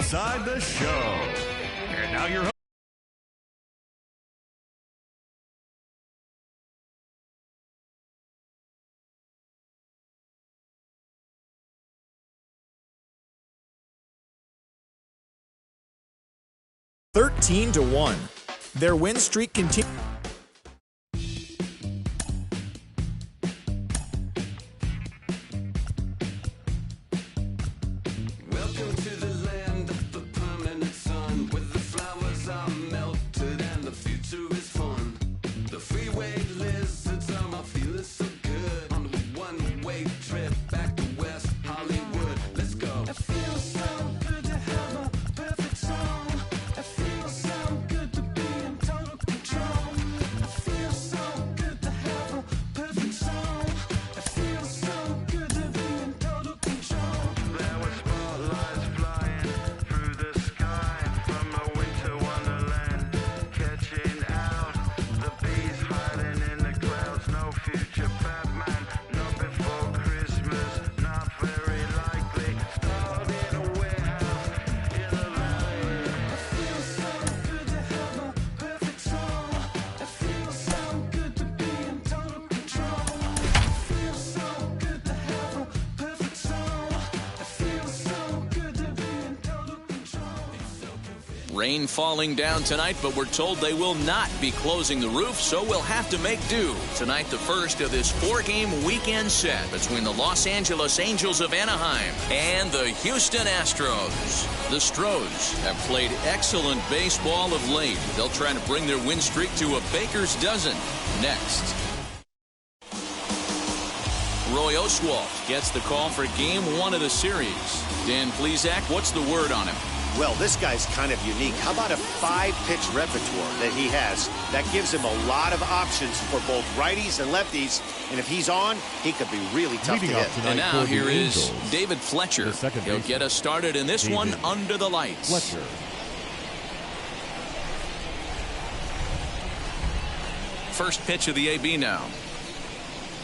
Inside the Show. And now your host. (13-1). Their win streak continues. Welcome to the land of the permanent sun, where the flowers are melted and the future is fun. The freeway lizards are my feeling so good on the one-way trip back to West Hollywood. Let's go. It feels so good to have a perfect song. It feels so good to be in total control. It feels so good to have a perfect song. It feels so good to be in total control. There were spotlights flying through the sky from a winter wonderland, catching out the bees hiding in the clouds. No future Batman, not before Christmas, not very likely. Starred in a warehouse in the valley. It feels so good to have a perfect song. It feels so good to be in total control. It feels so good to have a perfect song. It feels so good to be in total control. Rain falling down tonight, but we're told they will not be closing the roof, so we'll have to make do. Tonight, the first of this four-game weekend set between the Los Angeles Angels of Anaheim and the Houston Astros. The Stros have played excellent baseball of late. They'll try to bring their win streak to a baker's dozen next. Roy Oswalt gets the call for Game 1 of the series. Dan Plesac, what's the word on him? Well, this guy's kind of unique. How about a 5-pitch repertoire that he has? That gives him a lot of options for both righties and lefties. And if he's on, he could be really tough to Leading hit. off tonight And now for the here is Angels, David Fletcher. the second He'll baseman. get us started in this one David under the lights. Fletcher. First pitch of the AB now.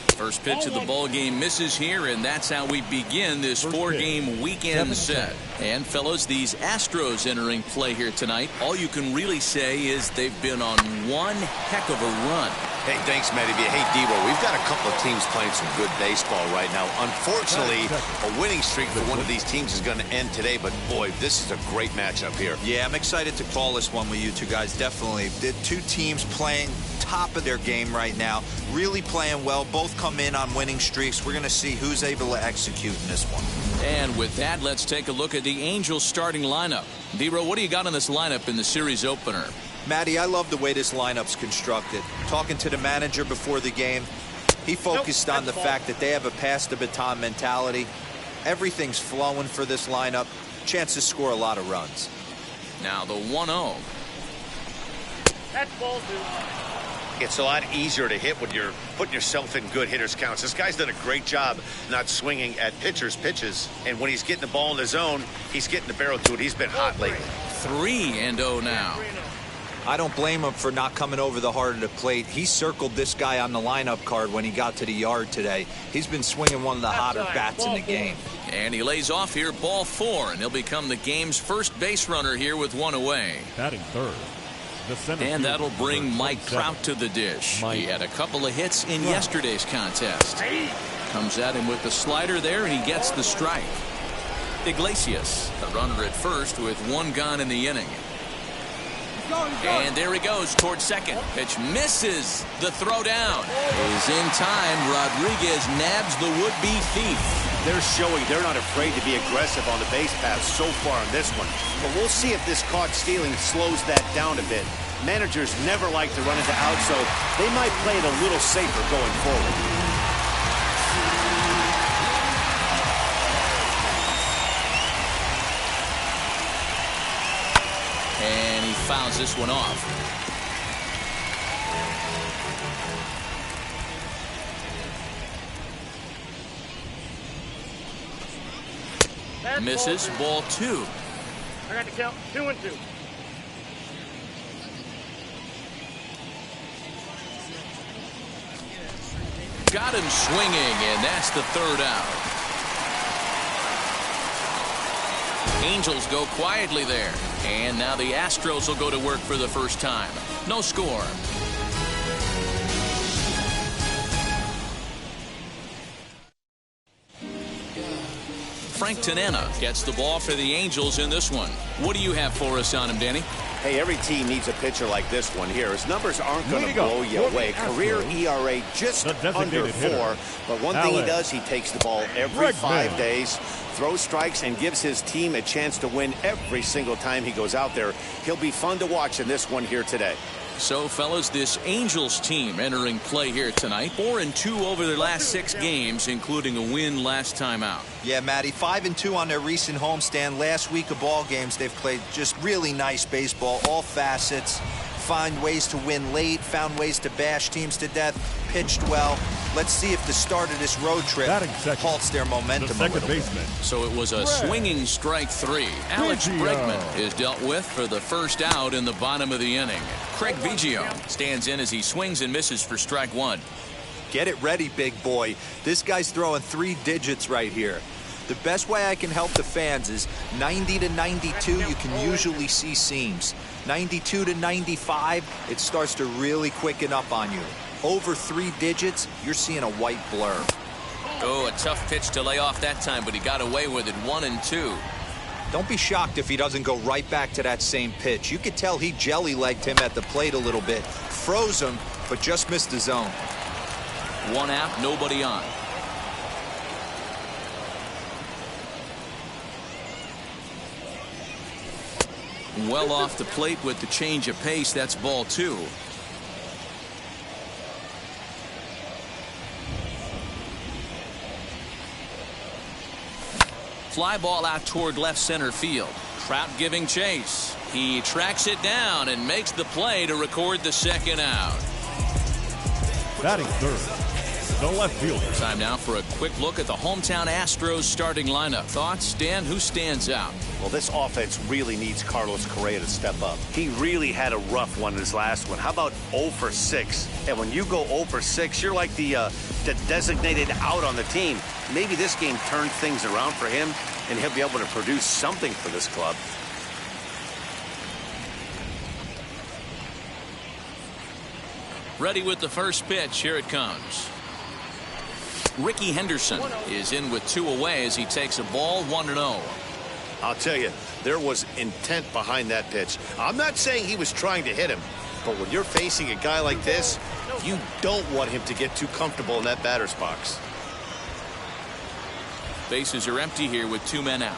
First pitch of the ball game misses here, and that's how we begin this four-game weekend set. And fellas, these Astros entering play here tonight, all you can really say is they've been on one heck of a run. Hey, thanks, Matty. Hey, Devo, we've got a couple of teams playing some good baseball right now. Unfortunately, a winning streak for one of these teams is going to end today, but boy, this is a great matchup here. Yeah, I'm excited to call this one with you two guys. Definitely. The two teams playing top of their game right now, really playing well. Both come in on winning streaks. We're going to see who's able to execute in this one. And with that, let's take a look at the Angels starting lineup. Dero, what do you got on this lineup in the series opener? Matty, I love the way this lineup's constructed. Talking to the manager before the game, he focused on the fact that they have a pass the baton mentality. Everything's flowing for this lineup. Chance to score a lot of runs. Now the 1-0. That's ball two. It's a lot easier to hit when you're putting yourself in good hitters' counts. This guy's done a great job not swinging at pitchers' pitches. And when he's getting the ball in the zone, he's getting the barrel to it. He's been hot lately. 3-0 now. I don't blame him for not coming over the heart of the plate. He circled this guy on the lineup card when he got to the yard today. He's been swinging one of the hotter bats in the game. And he lays off here, ball 4, and he'll become the game's first base runner here with one away. Batting third. The center And fielder, that'll bring number Mike 27. Trout to the dish. Mike He had a couple of hits in yesterday's contest. Comes at him with the slider there, and he gets the strike. Iglesias, the runner at first with one gone in the inning. And there he goes towards second. Pitch misses. The throw down is in time. Rodriguez nabs the would-be thief. They're showing they're not afraid to be aggressive on the base paths so far in this one. But we'll see if this caught stealing slows that down a bit. Managers never like to run into outs, so they might play it a little safer going forward. And he fouls this one off. Misses, ball 2. I got to count 2-2. Got him swinging, and that's the third out. Angels go quietly there. And now the Astros will go to work for the first time. No score. Frank Tanana gets the ball for the Angels in this one. What do you have for us on him, Danny? Hey, every team needs a pitcher like this one here. His numbers aren't going to blow you away. Career ERA just under 4. But one thing he does, he takes the ball every 5 days, throws strikes, and gives his team a chance to win every single time he goes out there. He'll be fun to watch in this one here today. So, fellas, this Angels team entering play here tonight. 4-2 over their last 6 games, including a win last time out. Yeah, Matty, 5-2 on their recent homestand. Last week of ball games, they've played just really nice baseball, all facets. Find ways to win late, found ways to bash teams to death, pitched well. Let's see if the start of this road trip halts their momentum a little bit. So it was a swinging strike 3. Alex Bregman is dealt with for the first out in the bottom of the inning. Craig Biggio stands in as he swings and misses for strike 1. Get it ready, big boy. This guy's throwing 3 digits right here. The best way I can help the fans is 90 to 92, you can usually see seams. 92 to 95, it starts to really quicken up on you. Over 3 digits, you're seeing a white blur. Oh, a tough pitch to lay off that time, but he got away with it. 1-2. Don't be shocked if he doesn't go right back to that same pitch. You could tell he jelly-legged him at the plate a little bit. Froze him, but just missed the zone. 1 out, nobody on. Well off the plate with the change of pace. That's ball 2. Fly ball out toward left center field. Trout giving chase. He tracks it down and makes the play to record the second out. Batting third, the left fielder. Time now for a quick look at the hometown Astros starting lineup. Thoughts, Dan? Who stands out? Well, this offense really needs Carlos Correa to step up. He really had a rough one in his last one. How about 0 for 6? And when you go 0 for 6, you're like the designated out on the team. Maybe this game turned things around for him, and he'll be able to produce something for this club. Ready with the first pitch. Here it comes. Ricky Henderson is in with 2 away as he takes a ball 1-0. I'll tell you, there was intent behind that pitch. I'm not saying he was trying to hit him, but when you're facing a guy like this, you don't want him to get too comfortable in that batter's box. Bases are empty here with 2 men out.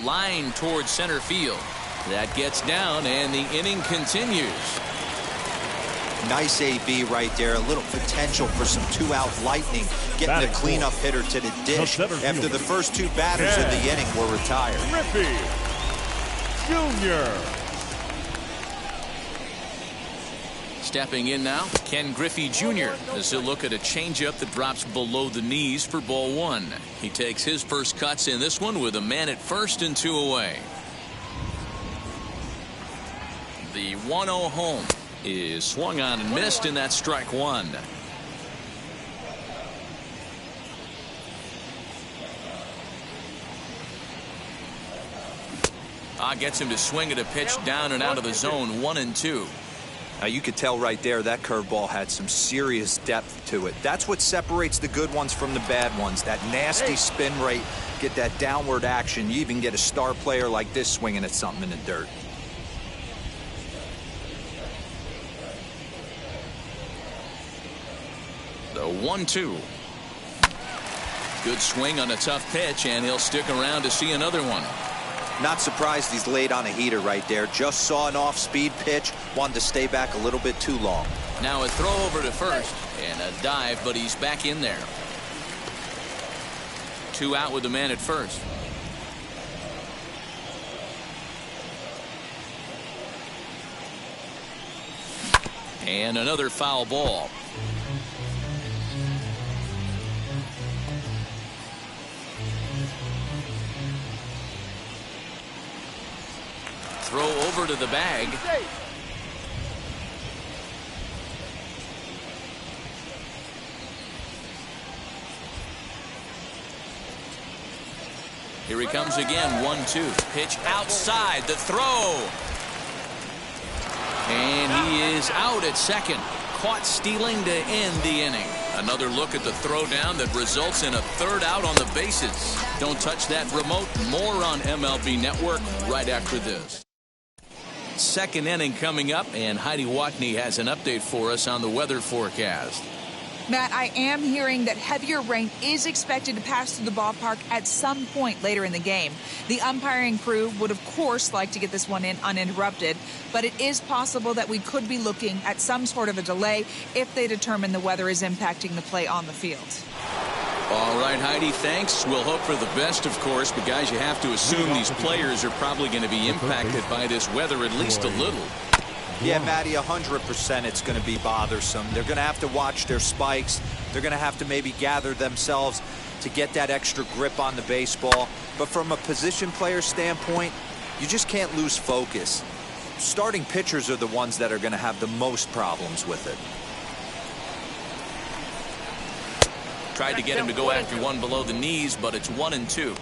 Line towards center field. That gets down, and the inning continues. Nice AB right there. A little potential for some 2-out lightning. Getting a cleanup hitter to the dish after the first 2 batters in the inning were retired. Griffey Jr. Stepping in now, Ken Griffey Jr. as he'll look at a changeup that drops below the knees for ball 1. He takes his first cuts in this one with a man at first and 2 away. The 1-0 home is swung on and missed, and that's strike 1. Gets him to swing at a pitch down and out of the zone. 1-2. Now you could tell right there that curveball had some serious depth to it. That's what separates the good ones from the bad ones. That nasty spin rate, get that downward action. You even get a star player like this swinging at something in the dirt. The 1-2. Good swing on a tough pitch, and he'll stick around to see another one. Not surprised he's laid on a heater right there. Just saw an off-speed pitch. Wanted to stay back a little bit too long. Now a throw over to first and a dive, but he's back in there. 2 out with the man at first. And another foul ball. Throw over to the bag. Here he comes again, 1-2. Pitch outside, the throw. And he is out at second. Caught stealing to end the inning. Another look at the throwdown that results in a third out on the bases. Don't touch that remote. More on MLB Network right after this. Second inning coming up, and Heidi Watney has an update for us on the weather forecast. Matt, I am hearing that heavier rain is expected to pass through the ballpark at some point later in the game. The umpiring crew would, of course, like to get this one in uninterrupted, but it is possible that we could be looking at some sort of a delay if they determine the weather is impacting the play on the field. All right, Heidi, thanks. We'll hope for the best, of course, but guys, you have to assume these players are probably going to be impacted by this weather at least a little. Yeah, Matty, 100% it's going to be bothersome. They're going to have to watch their spikes. They're going to have to maybe gather themselves to get that extra grip on the baseball. But from a position player standpoint, you just can't lose focus. Starting pitchers are the ones that are going to have the most problems with it. Tried to get him to go after one below the knees, but it's 1-2.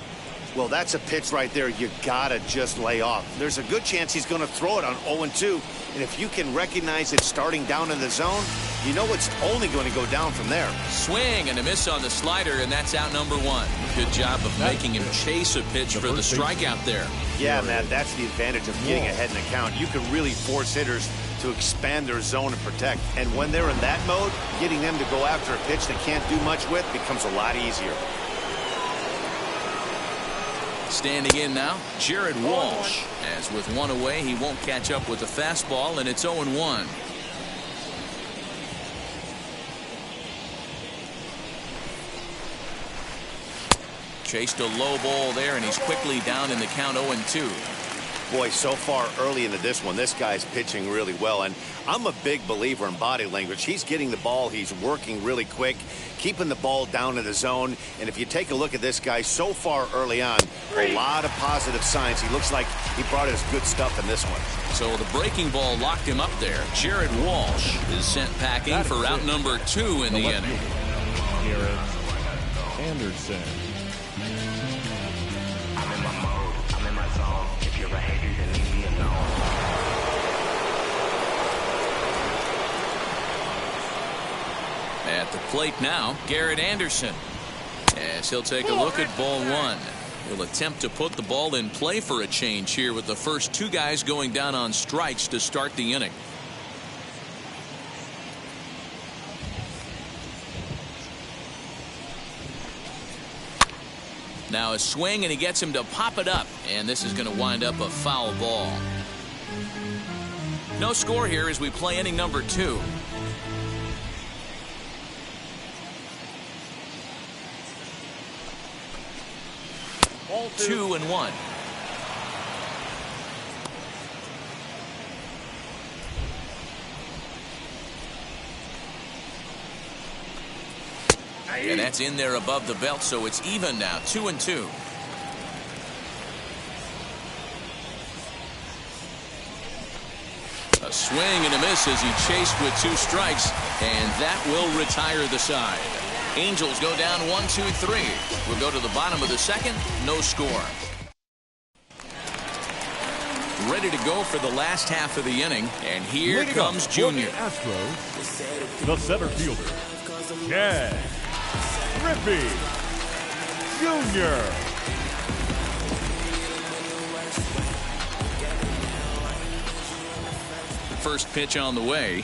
Well, that's a pitch right there you gotta just lay off. There's a good chance he's going to throw it on 0-2, and if you can recognize it starting down in the zone, you know it's only going to go down from there. Swing and a miss on the slider, and that's out number one. Good job of making him chase a pitch for the strikeout there. Yeah, Matt, that's the advantage of getting ahead in the count. You can really force hitters to expand their zone and protect, and when they're in that mode, getting them to go after a pitch they can't do much with becomes a lot easier. Standing in now, Jared Walsh. As with one away, he won't catch up with the fastball, and it's 0-1. Chased a low ball there, and he's quickly down in the count 0-2. Boy, so far early into this one, this guy's pitching really well, and I'm a big believer in body language. He's getting the ball, he's working really quick, keeping the ball down in the zone, and if you take a look at this guy so far early on, a lot of positive signs. He looks like he brought his good stuff in this one. So the breaking ball locked him up there. Jared Walsh is sent packing for out number 2 in the inning. Garrett Anderson. I'm in my mode, I'm in my zone. If you're a hater, then leave me alone. At the plate now, Garrett Anderson. As he'll take a look at ball one. He'll attempt to put the ball in play for a change here with the first two guys going down on strikes to start the inning. Now a swing, and he gets him to pop it up, and this is going to wind up a foul ball. No score here as we play inning number 2. Ball 2-1. And that's in there above the belt, so it's even now, 2-2. A swing and a miss as he chased with 2 strikes, and that will retire the side. Angels go down 1-2-3. We'll go to the bottom of the second, no score. Ready to go for the last half of the inning, and here comes Junior. Astros, the center fielder, Ken Griffey Jr. The first pitch on the way.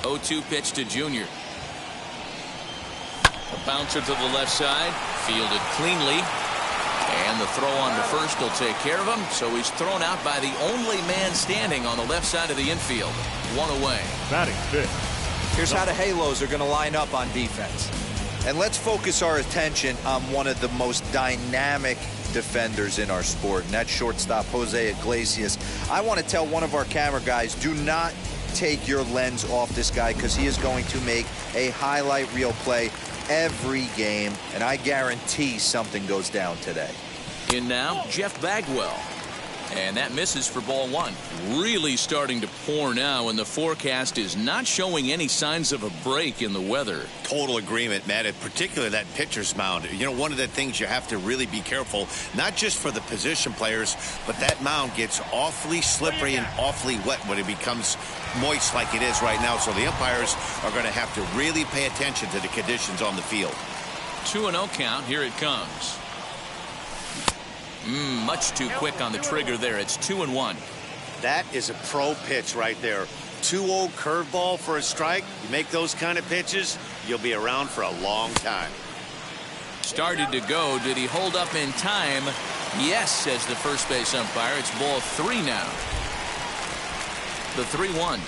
Oh, 2 pitch to Junior. A bouncer to the left side, fielded cleanly, and the throw on to first will take care of him, so he's thrown out by the only man standing on the left side of the infield. 1 away. Batting fifth. Here's how the Halos are going to line up on defense. And let's focus our attention on one of the most dynamic defenders in our sport, and that's shortstop Jose Iglesias. I want to tell one of our camera guys, do not take your lens off this guy, because he is going to make a highlight reel play every game, and I guarantee something goes down today. In now, Jeff Bagwell. And that misses for ball one. Really starting to pour now, and the forecast is not showing any signs of a break in the weather. Total agreement, Matt, and particularly that pitcher's mound. You know, one of the things you have to really be careful, not just for the position players, but that mound gets awfully slippery and awfully wet when it becomes moist like it is right now. So the umpires are going to have to really pay attention to the conditions on the field. 2-0 count. Here it comes. Much too quick on the trigger there. It's 2-1. That is a pro pitch right there. 2-0 curveball for a strike. You make those kind of pitches, you'll be around for a long time. Started to go. Did he hold up in time? Yes, says the first base umpire. It's ball 3 now. The 3-1.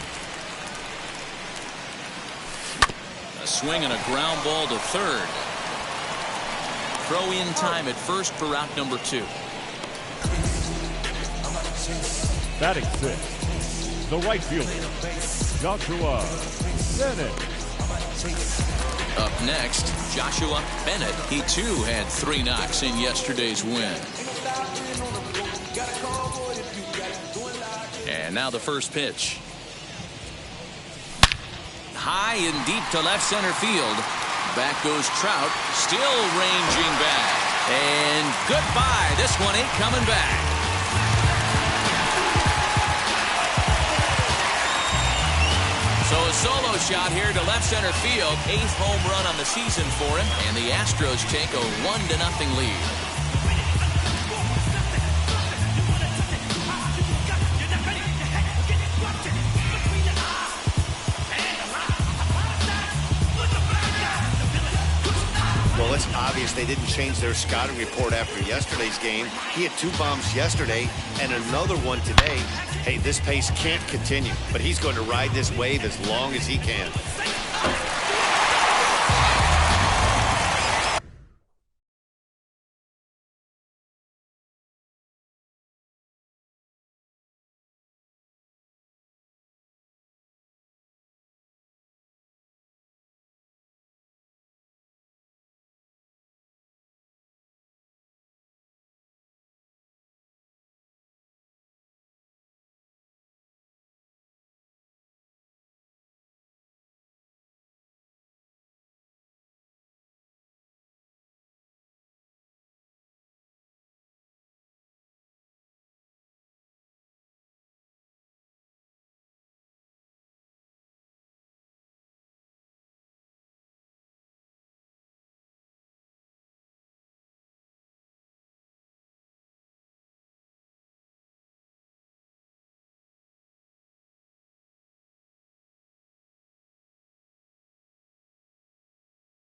A swing and a ground ball to third. Throw in time at first for route number 2. Batting 6, the right fielder, Joshua Bennett. Up next, Joshua Bennett. He too had 3 knocks in yesterday's win. And now the first pitch. High and deep to left center field. Back goes Trout, still ranging back. And goodbye. This one ain't coming back. So a solo shot here to left center field. 8th home run on the season for him. And the Astros take a 1-0 lead. Well, it's obvious they didn't change their scouting report after yesterday's game. He had 2 bombs yesterday and another one today. Hey, this pace can't continue, but he's going to ride this wave as long as he can.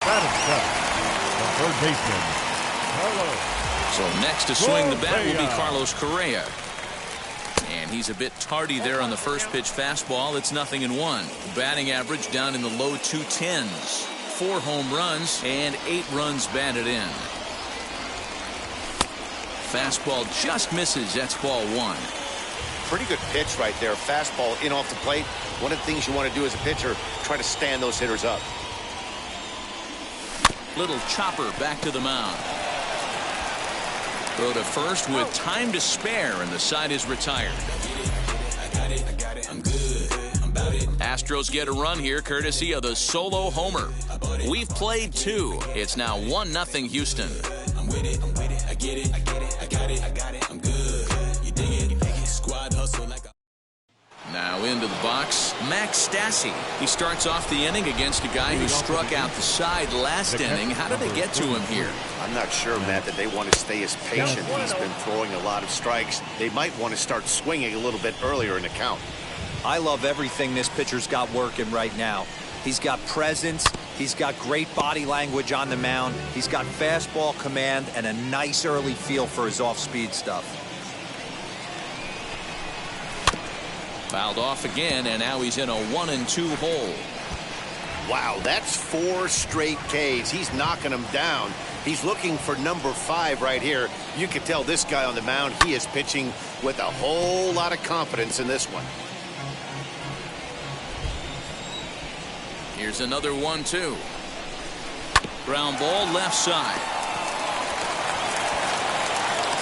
The third baseman, Carlos. So next to swing the bat will be Carlos Correa. And he's a bit tardy there on the first pitch fastball. It's 0-1. Batting average down in the low 210s. 4 home runs and 8 runs batted in. Fastball just misses. That's ball 1. Pretty good pitch right there. Fastball in off the plate. One of the things you want to do as a pitcher, try to stand those hitters up. Little chopper back to the mound. Throw to first with time to spare, and the side is retired. Astros get a run here courtesy of the solo homer. We've played 2. It's now 1-0 Houston. I'm with it. I get it. I got it. I'm good. You dig it. Squad hustle like a... Now into the box, Max Stassi. He starts off the inning against a guy who struck out the side last inning. How did they get to him here? I'm not sure, Matt, that they want to stay as patient. He's been throwing a lot of strikes. They might want to start swinging a little bit earlier in the count. I love everything this pitcher's got working right now. He's got presence. He's got great body language on the mound. He's got fastball command and a nice early feel for his off-speed stuff. Fouled off again, and now he's in a 1-2 hole. Wow, that's 4 straight Ks. He's knocking them down. He's looking for number 5 right here. You can tell this guy on the mound, he is pitching with a whole lot of confidence in this one. Here's another 1-2. Ground ball left side.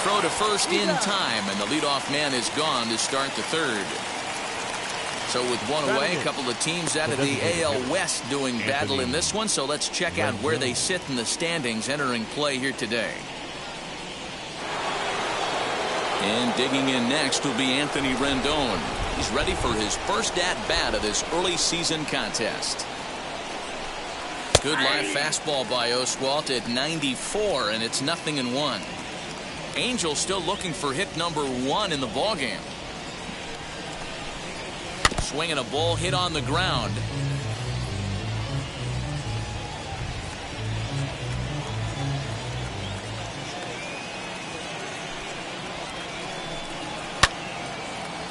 Throw to first in time, and the leadoff man is gone to start the third. So with one away, a couple of teams out of the AL West doing battle in this one. So let's check out where they sit in the standings entering play here today. And digging in next will be Anthony Rendon. He's ready for his first at-bat of this early season contest. Good live fastball by Oswalt at 94, and it's 0-1. Angels still looking for hit number 1 in the ballgame. Swinging a ball hit on the ground.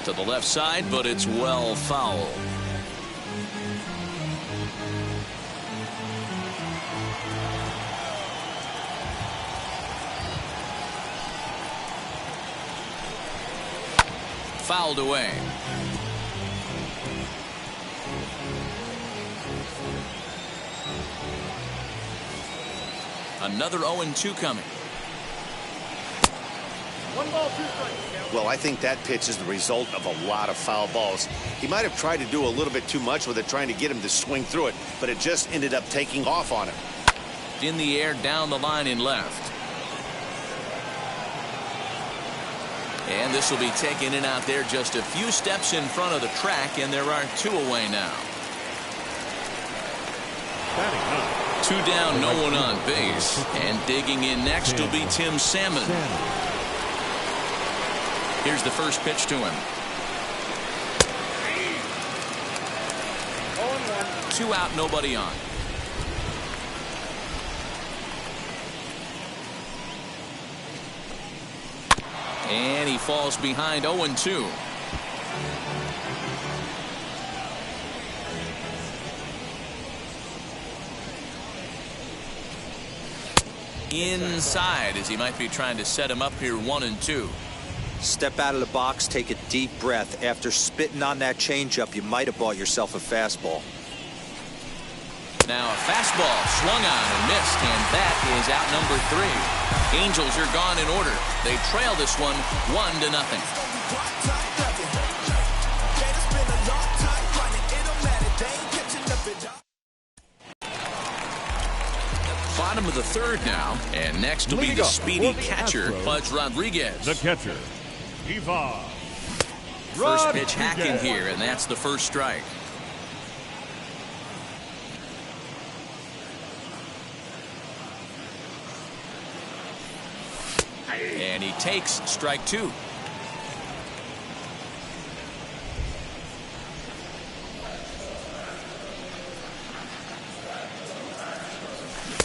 To the left side, but it's well foul. Fouled away. Another 0-2 coming. 1 ball, 2 strikes. Well, I think that pitch is the result of a lot of foul balls. He might have tried to do a little bit too much with it, trying to get him to swing through it, but it just ended up taking off on him. In the air, down the line in left. And this will be taken in out there just a few steps in front of the track, and there are 2 away now. 2 down, no one on base. And digging in next will be Tim Salmon. Here's the first pitch to him. 2 out, nobody on. And he falls behind 0-2. Inside, as he might be trying to set him up here 1-2. Step out of the box, take a deep breath. After spitting on that changeup, you might have bought yourself a fastball. Now a fastball swung on and missed, and that is out number 3. Angels are gone in order. They trail this one 1-0. Bottom of the third now, and next will be the speedy catcher, Pudge Rodriguez. The catcher, Ivan. First pitch hacking here, and that's the first strike. And he takes strike 2.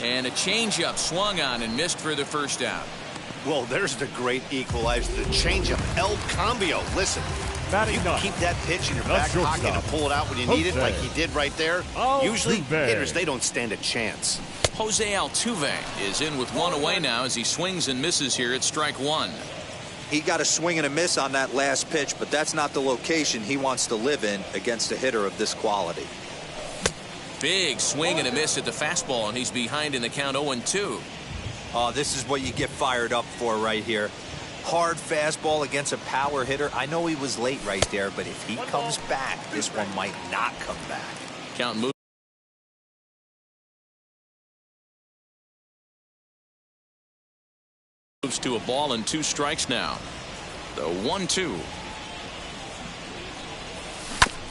And a changeup swung on and missed for the first out. Well, there's the great equalizer, the changeup, El Cambio. Listen, you keep that pitch in your back pocket and pull it out when you need it, like he did right there. Usually, hitters, they don't stand a chance. Jose Altuve is in with 1 away now as he swings and misses here at strike 1. He got a swing and a miss on that last pitch, but that's not the location he wants to live in against a hitter of this quality. Big swing and a miss at the fastball, and he's behind in the count 0-2. Oh, this is what you get fired up for right here. Hard fastball against a power hitter. I know he was late right there, but if he comes back, this one might not come back. Count moves to a ball and 2 strikes now. The 1-2.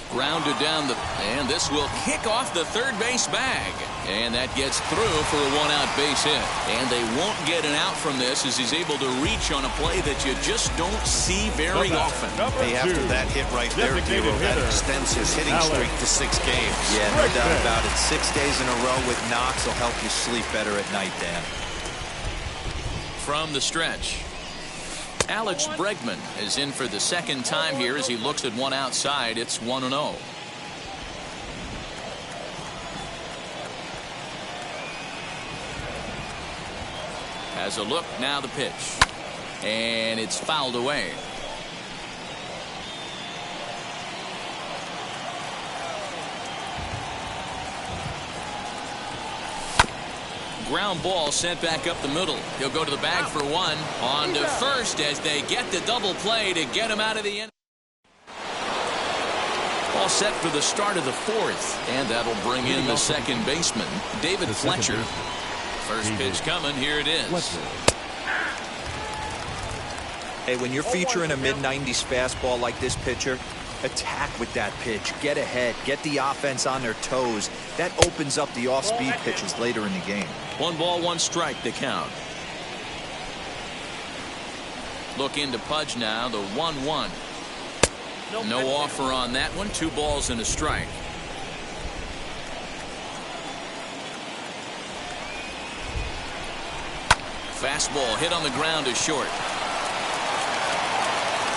Grounded down and this will kick off the third base bag, and that gets through for a 1-out base hit. And they won't get an out from this as he's able to reach on a play that you just don't see very often. Hey, after that hit right there, Giro, that extends his hitting streak to 6 games. Yeah, no doubt about it. 6 days in a row with knocks will help you sleep better at night, Dan. From the stretch, Alex Bregman is in for the second time here as he looks at one outside. It's 1-0. Has a look, now the pitch. And it's fouled away. Ground ball sent back up the middle. He'll go to the bag for one. On to first as they get the double play to get him out of the inning. All set for the start of the fourth. And that'll bring in the second baseman, David Fletcher. First pitch coming. Here it is. Hey, when you're featuring a mid-90s fastball like this pitcher, attack with that pitch. Get ahead. Get the offense on their toes. That opens up the off-speed pitches later in the game. 1-1 strike to count. Look into Pudge now, the 1-1. No offer on that one. 2 balls and a strike. Fastball hit on the ground to short.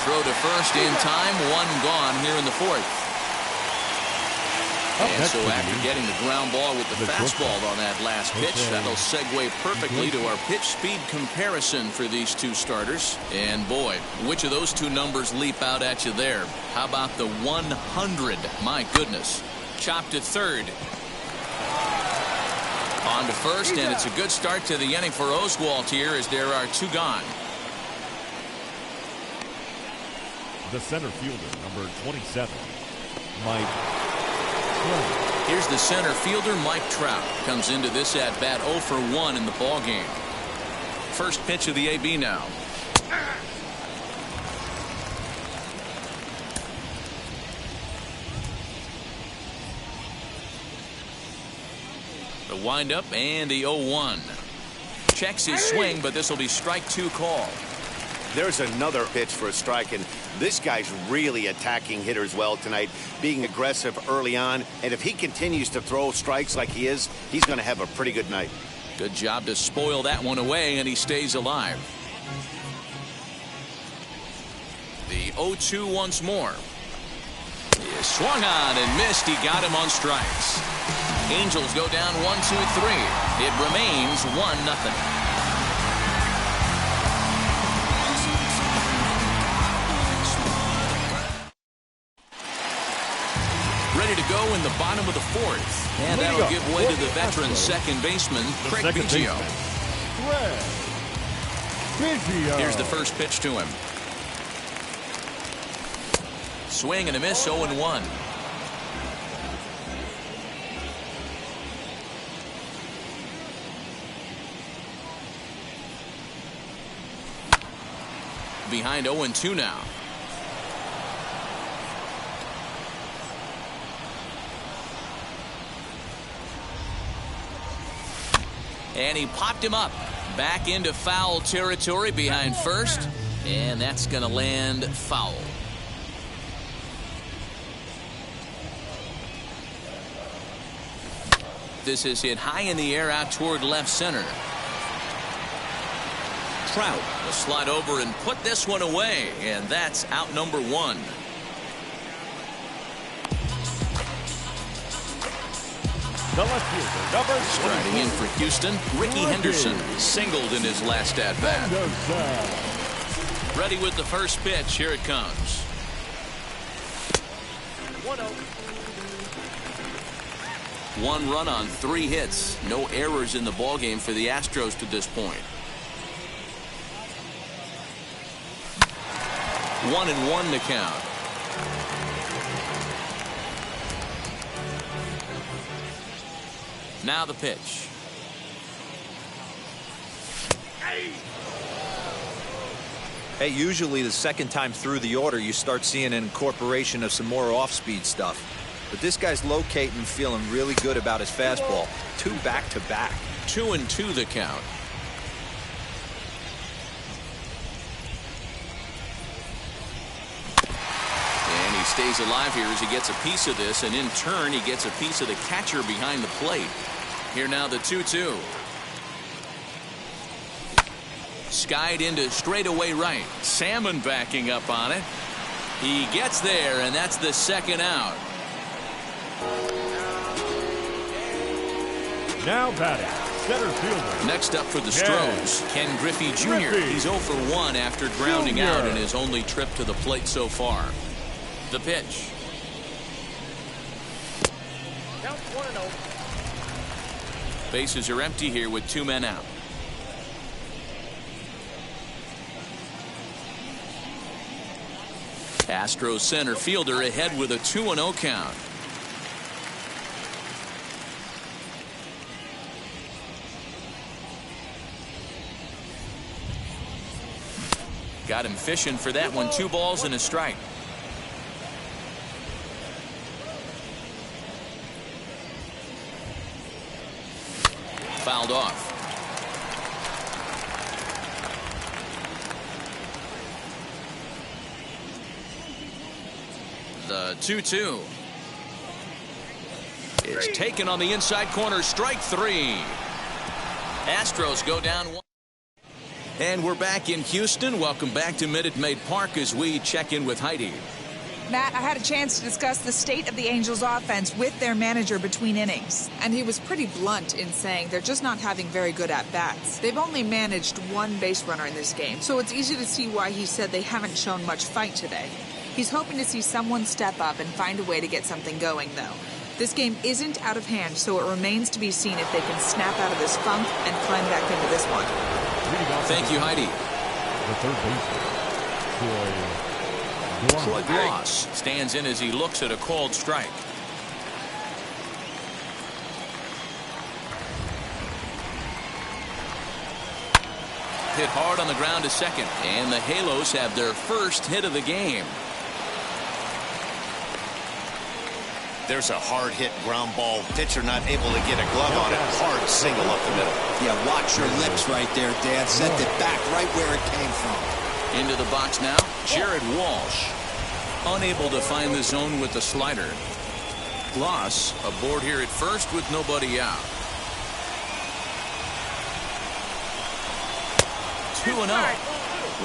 Throw to first in time. 1 gone here in the fourth. And so after getting the ground ball with the fastball on that last pitch, that'll segue perfectly to our pitch speed comparison for these two starters. And boy, which of those two numbers leap out at you there? How about the 100? My goodness. Chopped to third. On to first, and it's a good start to the inning for Oswalt here as there are 2 gone. The center fielder, number 27, Mike. Here's the center fielder, Mike Trout. Comes into this at bat 0 for 1 in the ball game. First pitch of the AB now. The windup and the 0-1. Checks his swing, but this will be strike 2 call. There's another pitch for a strike, and this guy's really attacking hitters well tonight, being aggressive early on. And if he continues to throw strikes like he is, he's going to have a pretty good night. Good job to spoil that one away, and he stays alive. The 0-2 once more. He swung on and missed. He got him on strikes. Angels go down 1-2-3. It remains 1-0. Ready to go in the bottom of the fourth. And that'll give way to the veteran second baseman, Craig Biggio. Here's the first pitch to him. Swing and a miss, 0-1. Behind 0-2 now. And he popped him up. Back into foul territory behind first. And that's going to land foul. This is hit high in the air out toward left center. Trout will slide over and put this one away. And that's out number 1. The left fielder, number striding in for Houston, Ricky Henderson singled in his last at bat. Ready with the first pitch. Here it comes. 1 run on 3 hits. No errors in the ballgame for the Astros to this point. 1-1 to count. Now the pitch. Hey, usually the second time through the order you start seeing an incorporation of some more off-speed stuff. But this guy's locating and feeling really good about his fastball. 2 back-to-back. 2-2 the count. And he stays alive here as he gets a piece of this, and in turn he gets a piece of the catcher behind the plate. Here now the 2-2. Skied into straightaway right. Salmon backing up on it. He gets there, and that's the second out. now batting, center fielder. Next up for the Astros, Ken Griffey Jr. He's 0 for 1 after grounding out in his only trip to the plate so far. The pitch. Count 1-0. Bases are empty here with 2 men out. Astros center fielder ahead with a 2-0 count. Got him fishing for that one. 2 balls and a strike. Fouled off. The 2-2 is taken on the inside corner. Strike 3. Astros go down 1. And we're back in Houston. Welcome back to Minute Maid Park as we check in with Heidi. Matt, I had a chance to discuss the state of the Angels offense with their manager between innings, and he was pretty blunt in saying they're just not having very good at-bats. They've only managed 1 base runner in this game, so it's easy to see why he said they haven't shown much fight today. He's hoping to see someone step up and find a way to get something going, though. This game isn't out of hand, so it remains to be seen if they can snap out of this funk and climb back into this one. Thank you, Heidi. The third baseman, Floyd Ross stands in as he looks at a called strike. Hit hard on the ground to second, and the Halos have their first hit of the game. There's a hard hit ground ball. Pitcher not able to get a glove on it. Hard single up the middle. Yeah, watch your lips right there, Dad. Sent it back right where it came from. Into the box now, Jared Walsh. Unable to find the zone with the slider. Ross aboard here at first with nobody out. 2-0.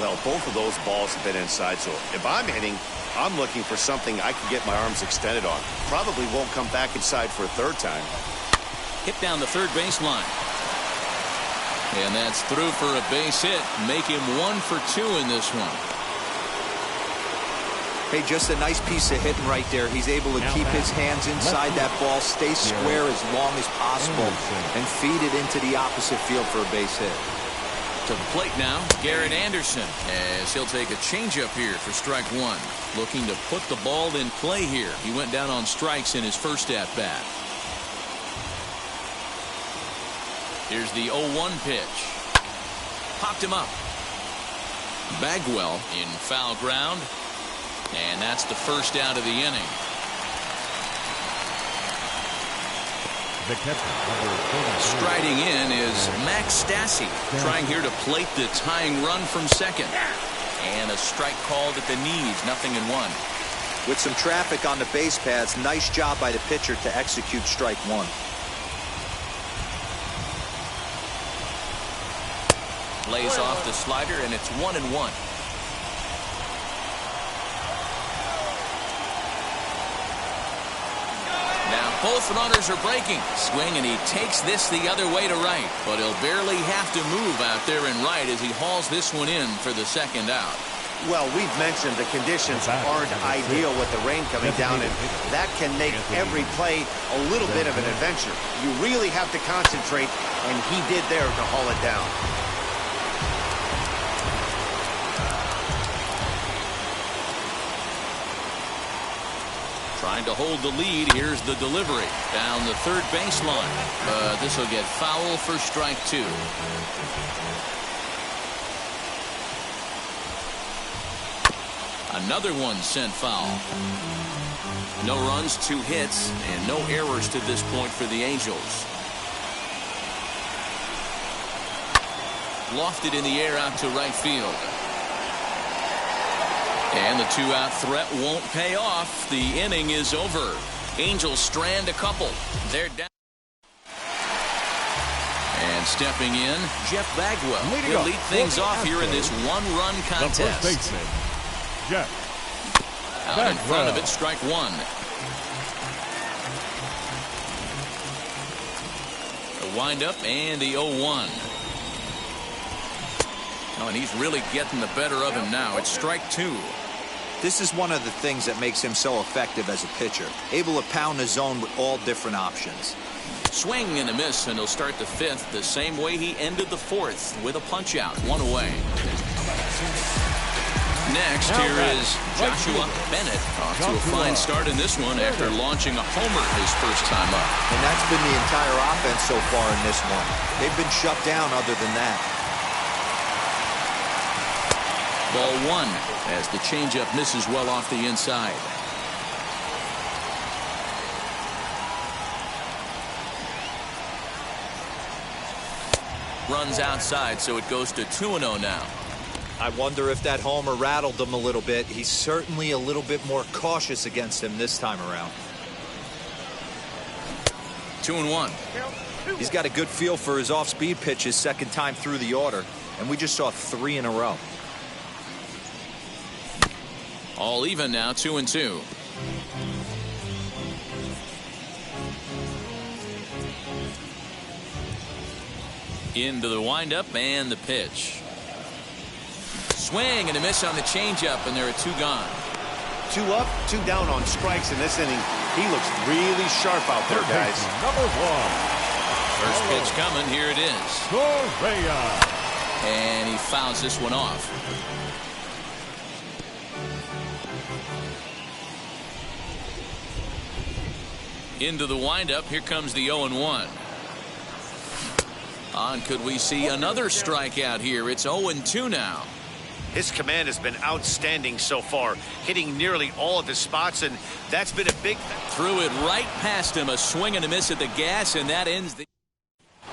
Well, both of those balls have been inside, so if I'm hitting, I'm looking for something I can get my arms extended on. Probably won't come back inside for a third time. Hit down the third baseline. And that's through for a base hit. Make him 1 for 2 in this one. Hey, just a nice piece of hitting right there. He's able to keep his hands inside that ball, stay square as long as possible, and feed it into the opposite field for a base hit. To the plate now, Garrett Anderson, as he'll take a changeup here for strike 1. Looking to put the ball in play here. He went down on strikes in his first at-bat. Here's the 0-1 pitch. Popped him up. Bagwell in foul ground. And that's the first out of the inning. The catcher, number 43. Striding in is Max Stassi, trying here to plate the tying run from second. And a strike called at the knees, 0-1. With some traffic on the base paths, nice job by the pitcher to execute strike 1. Lays off the slider, and it's 1-1. Now both runners are breaking. Swing, and he takes this the other way to right. But he'll barely have to move out there in right as he hauls this one in for the second out. Well, we've mentioned the conditions aren't ideal with the rain coming down, and that can make every play a little bit of an adventure. You really have to concentrate, and he did there to haul it down. Trying to hold the lead. Here's the delivery down the third baseline. This will get foul for strike 2. Another one sent foul. No runs, 2 hits, and no errors to this point for the Angels. Lofted in the air out to right field. And the 2-out threat won't pay off. The inning is over. Angels strand a couple. They're down. And stepping in, Jeff Bagwell will lead things off here in this 1-run contest. The first baseman, Jeff Out in front of it, strike 1. A windup and the 0-1. Oh, and he's really getting the better of him now. It's strike 2. This is one of the things that makes him so effective as a pitcher. Able to pound the zone with all different options. Swing and a miss, and he'll start the 5th the same way he ended the 4th with a punch out. 1 away. Next, here is Joshua Bennett off to a fine start in this one after launching a homer his first time up. And that's been the entire offense so far in this one. They've been shut down other than that. Ball 1 as the changeup misses well off the inside. Runs outside, so it goes to 2-0 now. I wonder if that homer rattled him a little bit. He's certainly a little bit more cautious against him this time around. 2-1. He's got a good feel for his off-speed pitches second time through the order, and we just saw 3 in a row. All even now, 2-2. Into the windup and the pitch. Swing and a miss on the changeup, and there are 2 gone. 2 up, 2 down on strikes in this inning. He looks really sharp out there, guys. Number 1. First pitch coming. Here it is. Correa. And he fouls this one off. Into the windup. Here comes the 0-1. On, could we see another strikeout here? It's 0-2 now. His command has been outstanding so far, hitting nearly all of his spots, and that's been a big... Threw it right past him, a swing and a miss at the gas, and that ends the...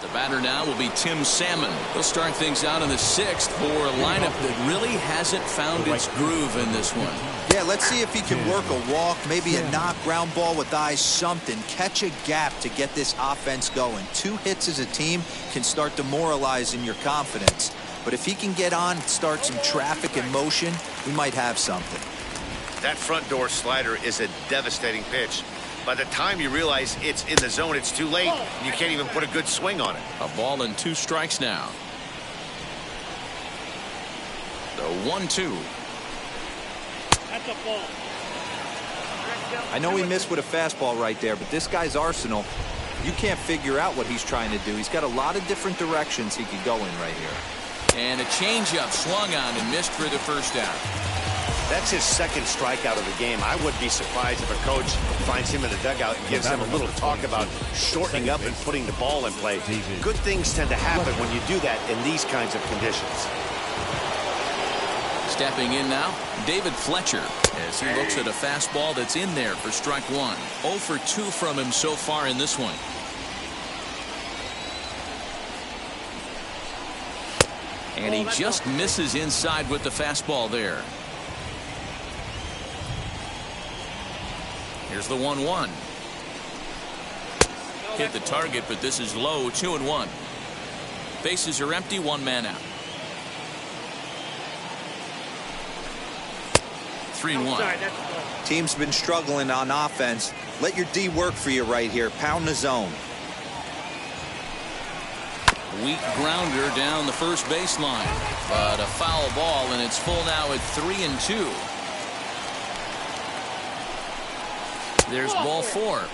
The batter now will be Tim Salmon. He'll start things out in the 6th for a lineup that really hasn't found its groove in this one. Yeah, let's see if he can work a walk, maybe a knock, ground ball with eyes, something. Catch a gap to get this offense going. 2 hits as a team can start demoralizing your confidence. But if he can get on, start some traffic in motion, we might have something. That front door slider is a devastating pitch. By the time you realize it's in the zone, it's too late, and you can't even put a good swing on it. A ball and 2 strikes now. The 1-2. That's a ball. I know he missed with a fastball right there, but this guy's arsenal, you can't figure out what he's trying to do. He's got a lot of different directions he could go in right here. And a changeup swung on and missed for the first out. That's his 2nd strikeout of the game. I wouldn't be surprised if a coach finds him in the dugout and gives him a little talk about shortening up and putting the ball in play. Good things tend to happen when you do that in these kinds of conditions. Stepping in now, David Fletcher, as he looks at a fastball that's in there for strike 1. 0 for 2 from him so far in this one. And he just misses inside with the fastball there. Here's the 1-1. Hit the target, but this is low. 2-1. Bases are empty. 1 man out. 3-1. Team's been struggling on offense. Let your D work for you right here. Pound the zone. Weak grounder down the first baseline, but a foul ball, and it's full now at 3-2. There's ball 4.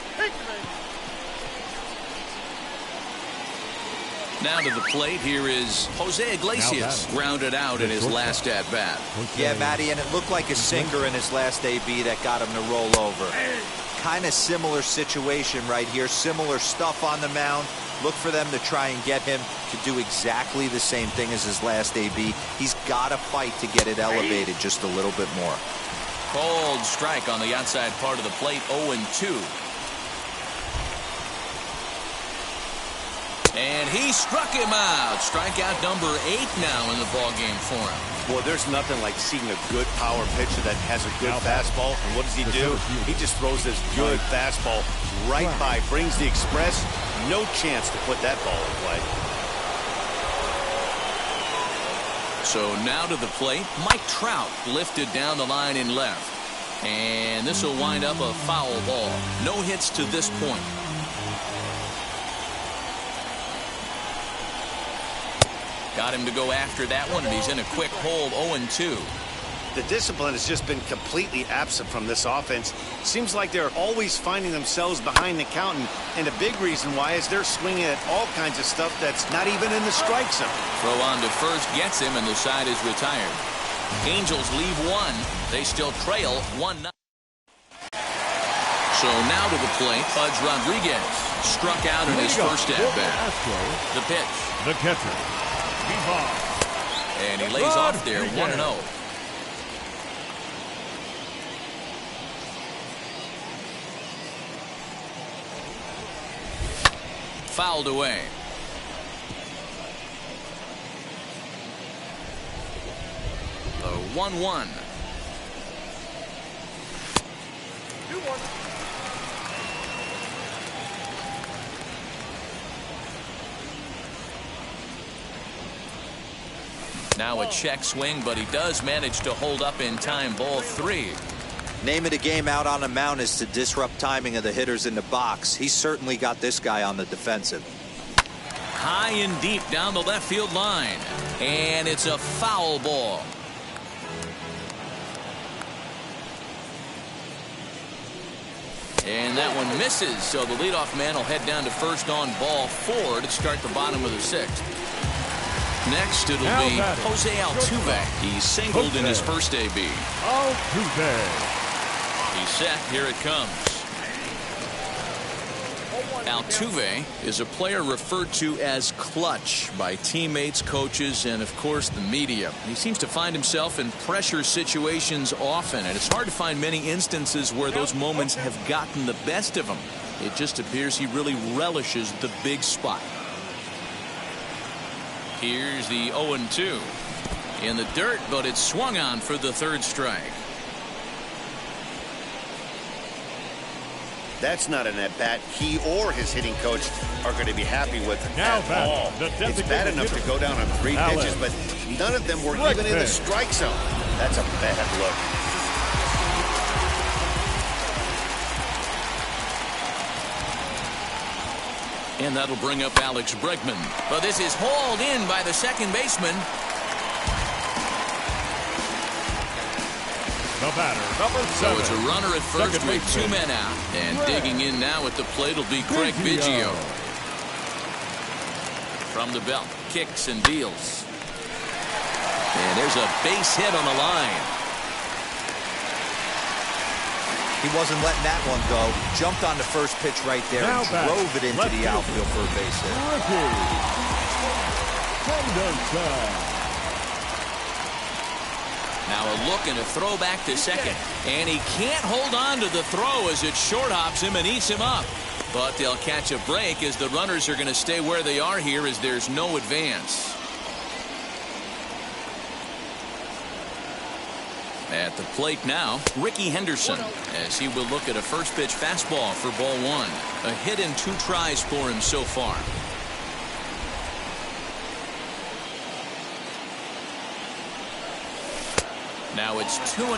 Now to the plate, here is Jose Iglesias, grounded out in his last at bat. Yeah, Matty, and it looked like a sinker in his last AB that got him to roll over. Kind of similar situation right here, similar stuff on the mound. Look for them to try and get him to do exactly the same thing as his last AB. He's got to fight to get it elevated just a little bit more. Cold strike on the outside part of the plate, 0-2. And he struck him out. Strikeout number 8 now in the ballgame for him. Boy, there's nothing like seeing a good power pitcher that has a good fastball. And what does he do? He just throws this good fastball right by, brings the express. No chance to put that ball in play. So now to the plate, Mike Trout lifted down the line in left. And this will wind up a foul ball. No hits to this point. Got him to go after that one, and he's in a quick hole, 0-2. The discipline has just been completely absent from this offense. Seems like they're always finding themselves behind the count, and a big reason why is they're swinging at all kinds of stuff that's not even in the strike zone. Throw on to first gets him, and the side is retired. Angels leave one. They still trail 1-0. So now to the plate, Pudge Rodriguez struck out in his first at-bat. The pitch. The catcher. And he lays off there, 1-0. Fouled away. The 1-1. Now a check swing, but he does manage to hold up in time. Ball 3. Name of the game out on the mound is to disrupt timing of the hitters in the box. He's certainly got this guy on the defensive. High and deep down the left field line. And it's a foul ball. And that one misses, so the leadoff man will head down to first on ball 4 to start the bottom of the 6th. Next, it'll be Jose Altuve. He singled in his first AB. Altuve. He's set. Here it comes. Altuve is a player referred to as clutch by teammates, coaches, and of course the media. He seems to find himself in pressure situations often, and it's hard to find many instances where those moments have gotten the best of him. It just appears he really relishes the big spot. Here's the 0-2. In the dirt, but it's swung on for the 3rd strike. That's not an at-bat he or his hitting coach are going to be happy with Now at all. It's bad enough to go down on 3 pitches, but none of them were even in the strike zone. That's a bad look. And that'll bring up Alex Bregman. But this is hauled in by the second baseman. The batter, number 7. So it's a runner at first with 2 men out. And digging in now at the plate will be Craig Biggio. From the belt, kicks and deals. And there's a base hit on the line. He wasn't letting that one go. Jumped on the first pitch right there and drove it into the outfield for a base hit. Now a look and a throw back to second. And he can't hold on to the throw as it short hops him and eats him up. But they'll catch a break as the runners are going to stay where they are here as there's no advance. At the plate now, Ricky Henderson, as he will look at a first pitch fastball for ball 1. A hit and 2 tries for him so far. Now it's 2-0.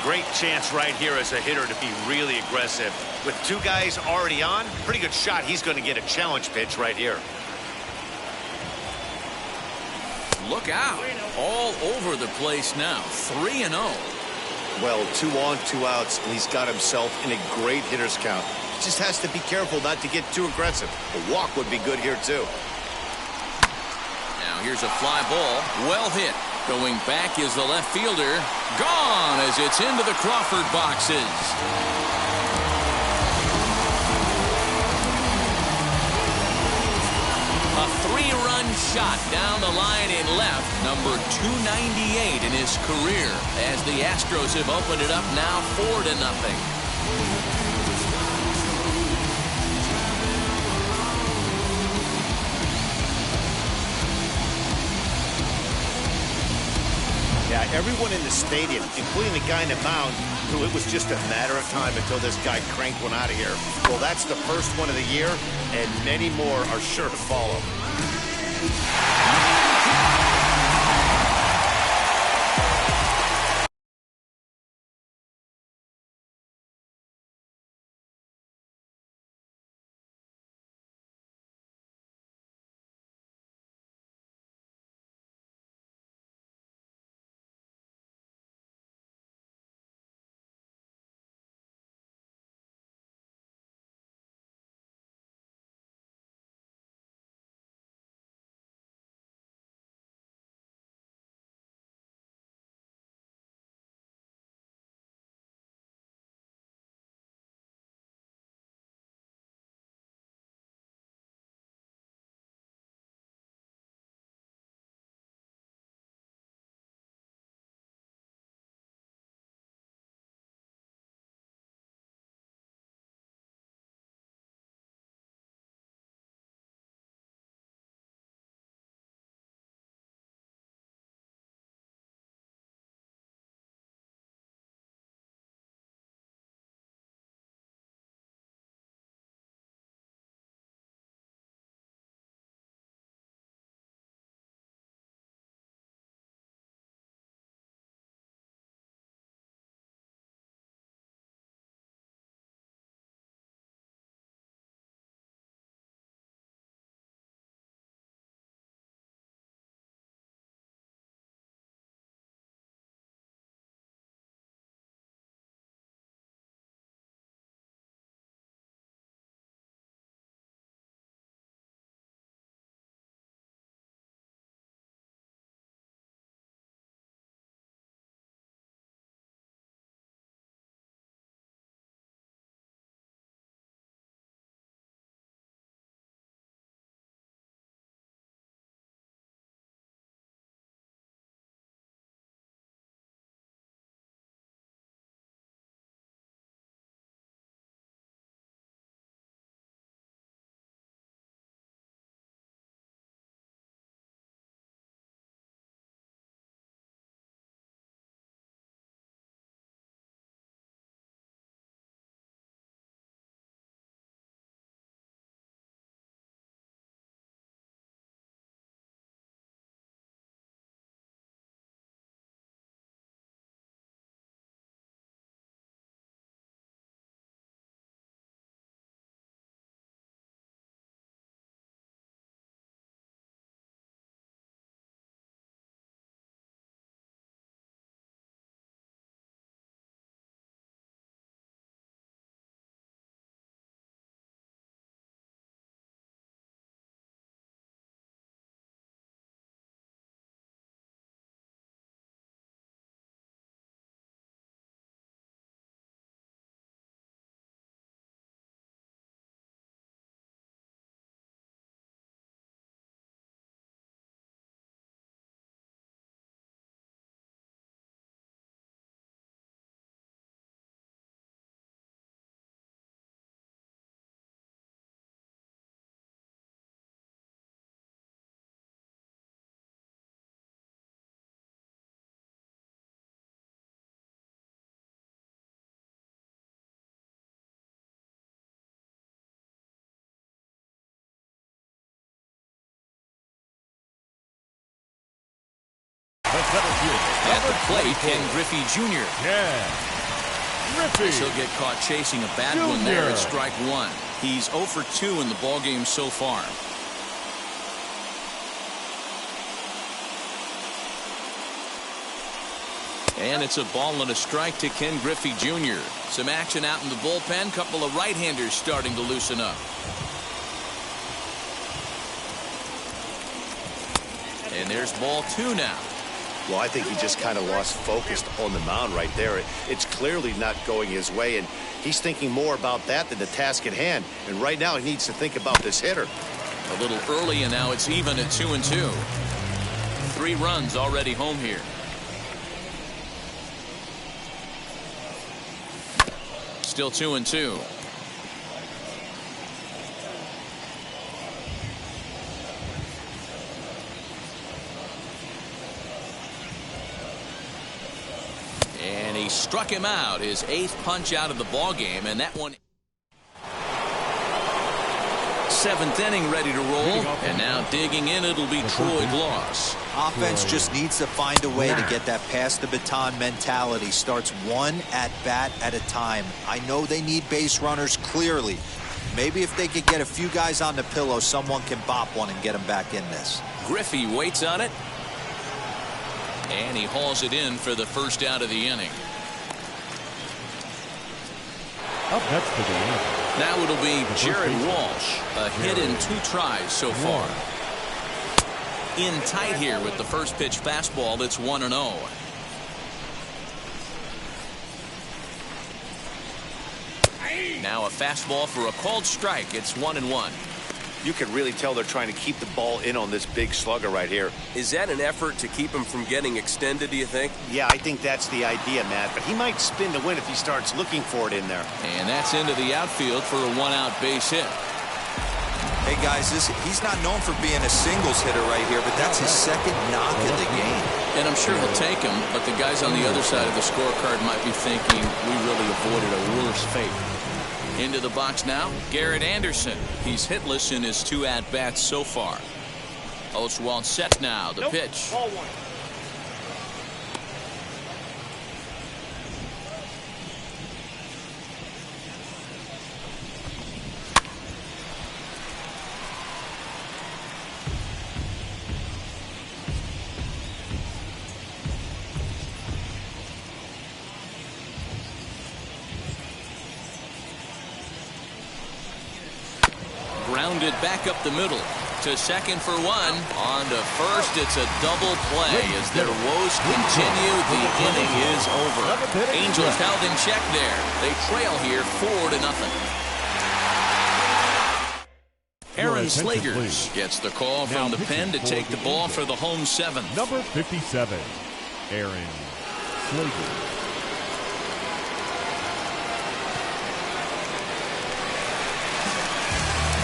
Great chance right here as a hitter to be really aggressive. With 2 guys already on, pretty good shot. He's going to get a challenge pitch right here. Look out. All over the place now. 3-0. Well, 2 on, 2 outs, and he's got himself in a great hitter's count. Just has to be careful not to get too aggressive. A walk would be good here, too. Now here's a fly ball. Well hit. Going back is the left fielder. Gone as it's into the Crawford boxes. A 3-run shot down the line in left, number 298 in his career, as the Astros have opened it up now 4-0. Yeah, everyone in the stadium, including the guy in the mound, who it was just a matter of time until this guy cranked one out of here. Well, that's the first one of the year, and many more are sure to follow. center fielder. At the Number plate, 24. Ken Griffey Jr. Yeah. Griffey. He'll get caught chasing a bad one there at strike one. He's 0 for 2 in the ballgame so far. And it's a ball and a strike to Ken Griffey Jr. Some action out in the bullpen. Couple of right-handers starting to loosen up. And there's ball 2 now. Well, I think he just kind of lost focus on the mound right there. It's clearly not going his way, and he's thinking more about that than the task at hand. And right now he needs to think about this hitter. A little early, and now it's even at 2-2. 3 runs already home here. Still 2-2. And he struck him out, his 8th punch out of the ball game, and that one. 7th inning ready to roll, and now digging in, it'll be Troy Gloss. Offense just needs to find a way to get that pass the baton mentality. Starts one at bat at a time. I know they need base runners clearly. Maybe if they could get a few guys on the pillow, someone can bop one and get them back in this. Griffey waits on it, and he hauls it in for the first out of the inning. Up next to the end. Now it'll be Jared Walsh. A hit in 2 tries so far. In tight here with the first pitch fastball. It's 1-0. Now a fastball for a called strike. It's 1-1. You can really tell they're trying to keep the ball in on this big slugger right here. Is that an effort to keep him from getting extended, do you think? Yeah, I think that's the idea, Matt. But he might spin to win if he starts looking for it in there. And that's into the outfield for a 1-out base hit. Hey, guys, he's not known for being a singles hitter right here, but that's his 2nd knock of the game. And I'm sure he'll take him, but the guys on the other side of the scorecard might be thinking we really avoided a worse fate. Into the box now, Garrett Anderson. He's hitless in his 2 at-bats so far. Oswald set now, the pitch. Ball 1. Grounded back up the middle to second for 1. On to first. It's a double play as their woes continue. The inning is over. Angels held in check there. They trail here 4-0. Aaron Slagers gets the call from the pen to take the ball for the home 7th. Number 57, Aaron Slagers.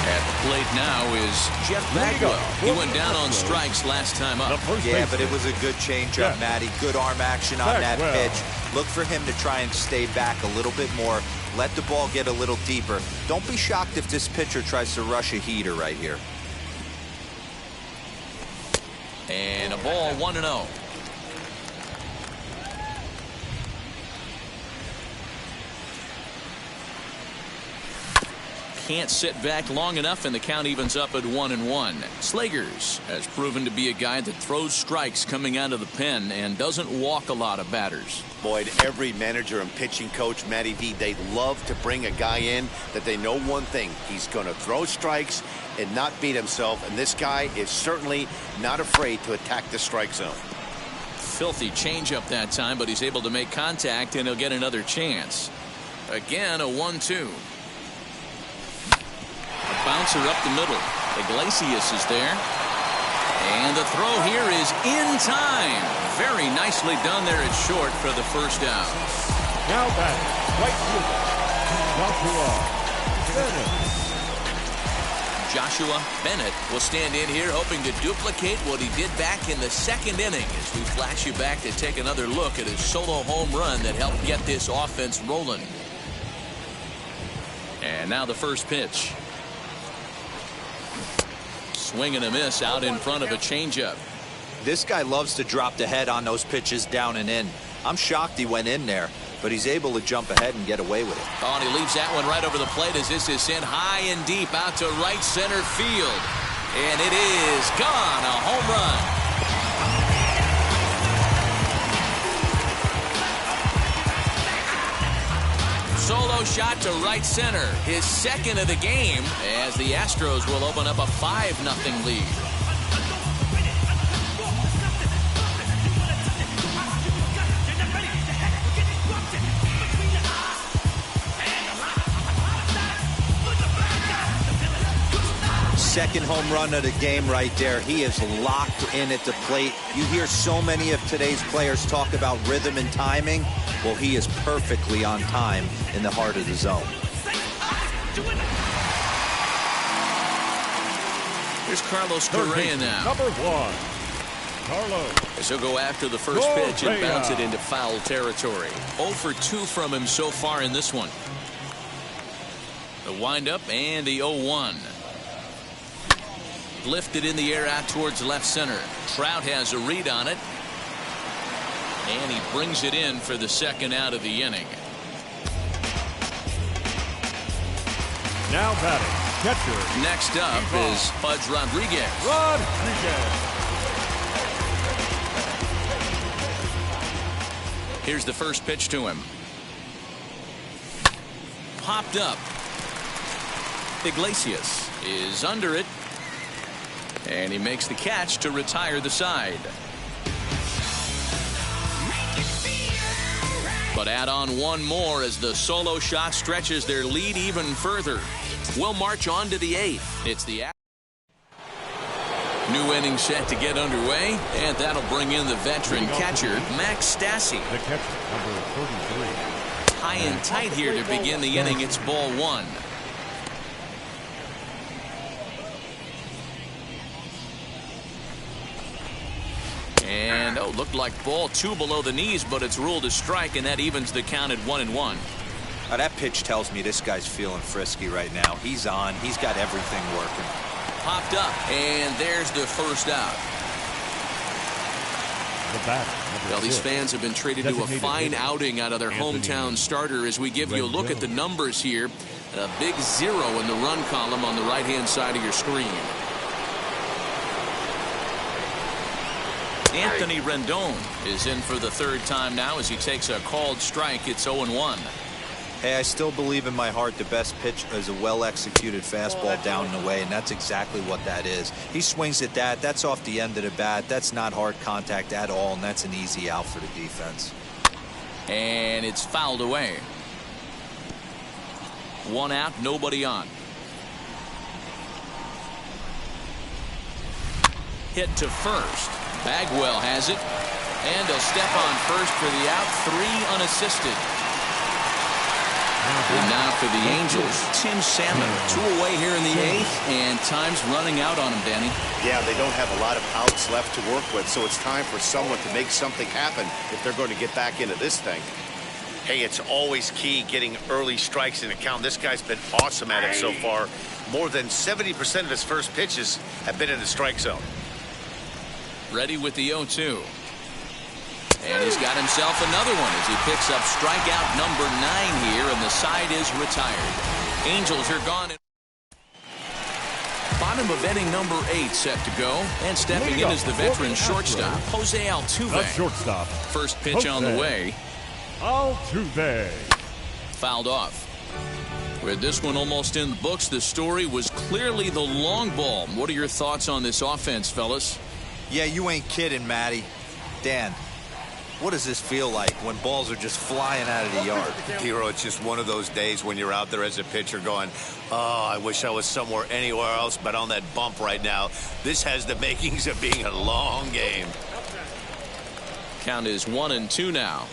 At the plate now is Jeff Bagwell. He went down on strikes last time up. Yeah, but it was a good changeup, Matty. Good arm action on that pitch. Look for him to try and stay back a little bit more. Let the ball get a little deeper. Don't be shocked if this pitcher tries to rush a heater right here. And a ball 1-0. Can't sit back long enough, and the count evens up at 1-1. Slagers has proven to be a guy that throws strikes coming out of the pen and doesn't walk a lot of batters. Boyd, every manager and pitching coach, Matty V, they love to bring a guy in that they know one thing. He's going to throw strikes and not beat himself, and this guy is certainly not afraid to attack the strike zone. Filthy changeup that time, but he's able to make contact, and he'll get another chance. Again, a 1-2. A bouncer up the middle. Iglesias is there. And the throw here is in time. Very nicely done there at short for the first out. Now back, right fielder, Joshua Bennett will stand in here hoping to duplicate what he did back in the 2nd inning as we flash you back to take another look at his solo home run that helped get this offense rolling. And now the first pitch. Swing and a miss out in front of a changeup. This guy loves to drop the head on those pitches down and in. I'm shocked he went in there, but he's able to jump ahead and get away with it. Oh, and he leaves that one right over the plate as this is sent high and deep out to right center field. And it is gone. A home run. Solo shot to right center. His second of the game as the Astros will open up a 5-0 lead. Second home run of the game right there. He is locked in at the plate. You hear so many of today's players talk about rhythm and timing. Well, he is perfectly on time in the heart of the zone. Here's Carlos Correa now. Number 1, Carlos. As he'll go after the first pitch and bounce it into foul territory. 0 for 2 from him so far in this one. The windup and the 0-1. Lifted in the air out towards left center. Trout has a read on it. And he brings it in for the second out of the inning. Now batting, catcher. Next up is Pudge Rodriguez. Here's the first pitch to him. Popped up. Iglesias is under it. And he makes the catch to retire the side. But add on one more as the solo shot stretches their lead even further. We'll march on to the 8th. It's the new inning set to get underway, and that'll bring in the veteran catcher, Max Stassi. The catcher, number 33. High and tight here to begin the inning. It's ball 1. And, looked like ball 2 below the knees, but it's ruled a strike, and that evens the count at 1-1. Now, that pitch tells me this guy's feeling frisky right now. He's on. He's got everything working. Popped up, and there's the first out. Well, these fans have been treated to a fine outing out of their hometown starter as we give you a look at the numbers here. A big 0 in the run column on the right-hand side of your screen. Anthony Rendon is in for the third time now as he takes a called strike. It's 0-1. Hey, I still believe in my heart the best pitch is a well-executed fastball down and away, and that's exactly what that is. He swings at that. That's off the end of the bat. That's not hard contact at all, and that's an easy out for the defense. And it's fouled away. 1 out, nobody on. Hit to first. Bagwell has it, and a step on first for the out. 3 unassisted. And now for the Angels, Tim Salmon. 2 away here in the 8th, and time's running out on him, Danny. Yeah, they don't have a lot of outs left to work with, so it's time for someone to make something happen if they're going to get back into this thing. Hey, it's always key getting early strikes in a count. This guy's been awesome at it so far. More than 70% of his first pitches have been in the strike zone. Ready with the 0-2. And he's got himself another one as he picks up strikeout number 9 here, and the side is retired. Angels are gone. Bottom of inning number 8 set to go, and stepping in is the veteran shortstop, Jose Altuve. The shortstop. First pitch on the way. Altuve. Fouled off. With this one almost in the books, the story was clearly the long ball. What are your thoughts on this offense, fellas? Yeah, you ain't kidding, Matty. Dan, what does this feel like when balls are just flying out of the yard? Hero, it's just one of those days when you're out there as a pitcher going, oh, I wish I was somewhere anywhere else but on that bump right now. This has the makings of being a long game. Count is 1-2 now.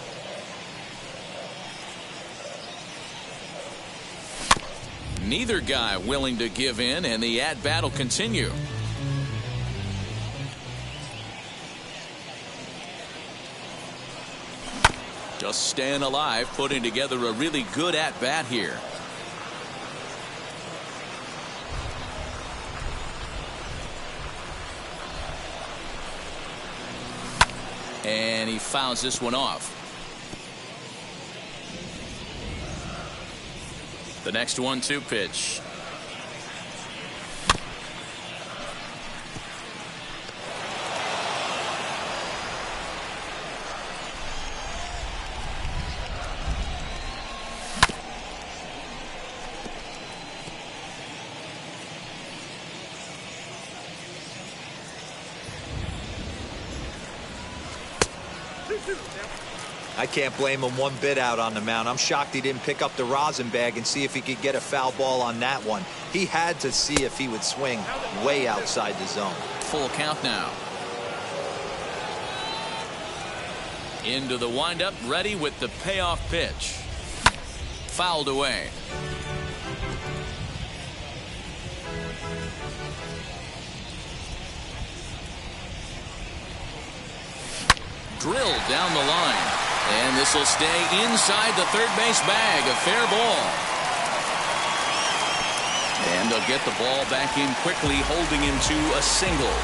Neither guy willing to give in, and the at-bat will continue. Just staying alive, putting together a really good at-bat here. And he fouls this one off. The next 1-2 pitch. I can't blame him one bit out on the mound. I'm shocked he didn't pick up the rosin bag and see if he could get a foul ball on that one. He had to see if he would swing way outside the zone. Full count now. Into the windup, ready with the payoff pitch. Fouled away. Drilled down the line. And this will stay inside the third base bag. A fair ball. And they'll get the ball back in quickly, holding him to a single.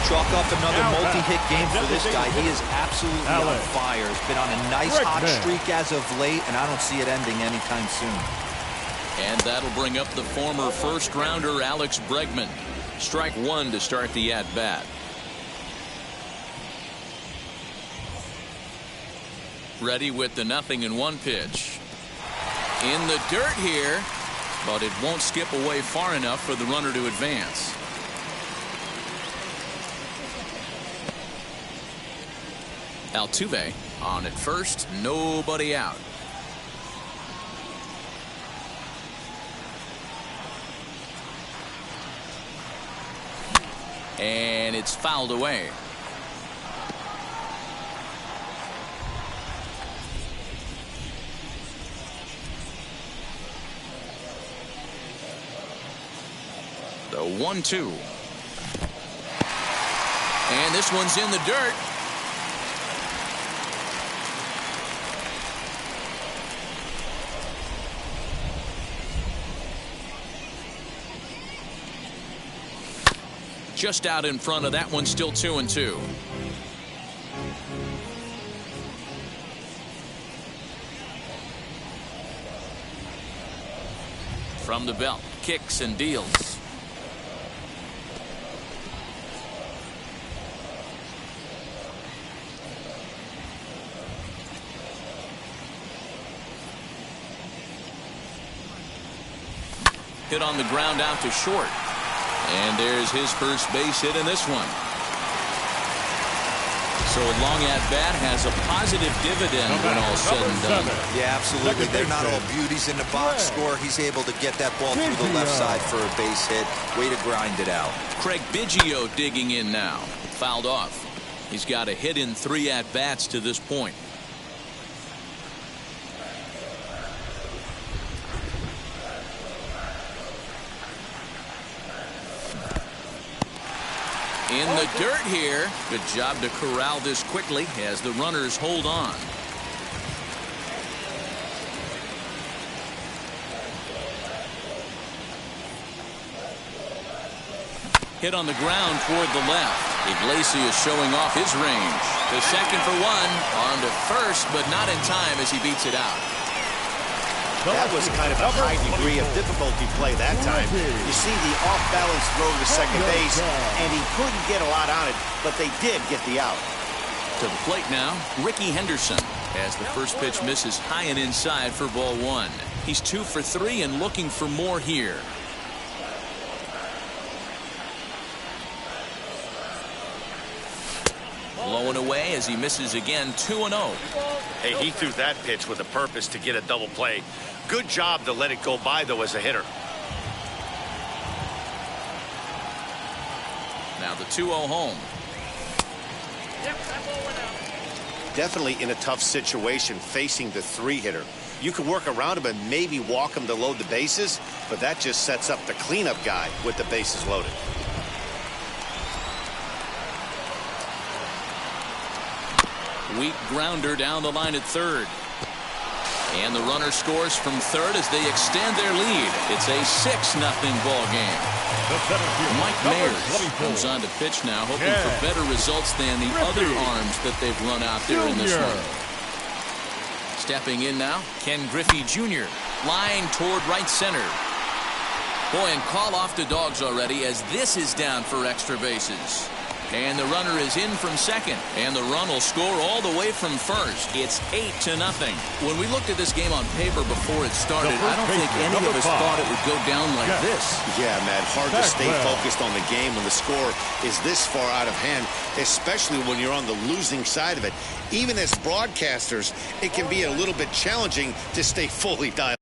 Chalk up another multi-hit game for this guy. He is absolutely on fire. He's been on a nice hot streak as of late, and I don't see it ending anytime soon. And that'll bring up the former first-rounder Alex Bregman. Strike one to start the at-bat. Ready with the 0-1 pitch. In the dirt here, but it won't skip away far enough for the runner to advance. Altuve on at first, nobody out. And it's fouled away. The 1-2. And this one's in the dirt. Just out in front of that one, still 2-2. From the belt, kicks and deals. Hit on the ground out to short. And there's his first base hit in this one. So a long at bat has a positive dividend when all said and done. Yeah, absolutely. They're not all beauties in the box score. He's able to get that ball through the left side for a base hit. Way to grind it out. Craig Biggio digging in now. Fouled off. He's got a hit in 3 at bats to this point. In the dirt here. Good job to corral this quickly as the runners hold on. Hit on the ground toward the left. Iglesias showing off his range. To second for one. On to first, but not in time as he beats it out. That was kind of a high degree of difficulty play that time. You see the off-balance throw to second base, and he couldn't get a lot on it, but they did get the out. To the plate now, Ricky Henderson, as the first pitch misses high and inside for ball 1. He's 2 for 3 and looking for more here. Blowing away as he misses again. 2-0. Hey, he threw that pitch with a purpose to get a double play. Good job to let it go by, though, as a hitter. Now the 2-0 home. Definitely in a tough situation facing the 3-hitter. You can work around him and maybe walk him to load the bases, but that just sets up the cleanup guy with the bases loaded. Weak grounder down the line at third. And the runner scores from third as they extend their lead. It's a 6-0 ball game. Mike Mayers comes on to pitch now, hoping for better results than the other arms that they've run out there in this one. Stepping in now, Ken Griffey Jr. Line toward right center. Boy, and call off the dogs already as this is down for extra bases. And the runner is in from second, and the run will score all the way from first. It's 8-0. When we looked at this game on paper before it started, I don't think any of us thought it would go down like this. Yeah, Matt, hard to stay focused on the game when the score is this far out of hand, especially when you're on the losing side of it. Even as broadcasters, it can be a little bit challenging to stay fully dialed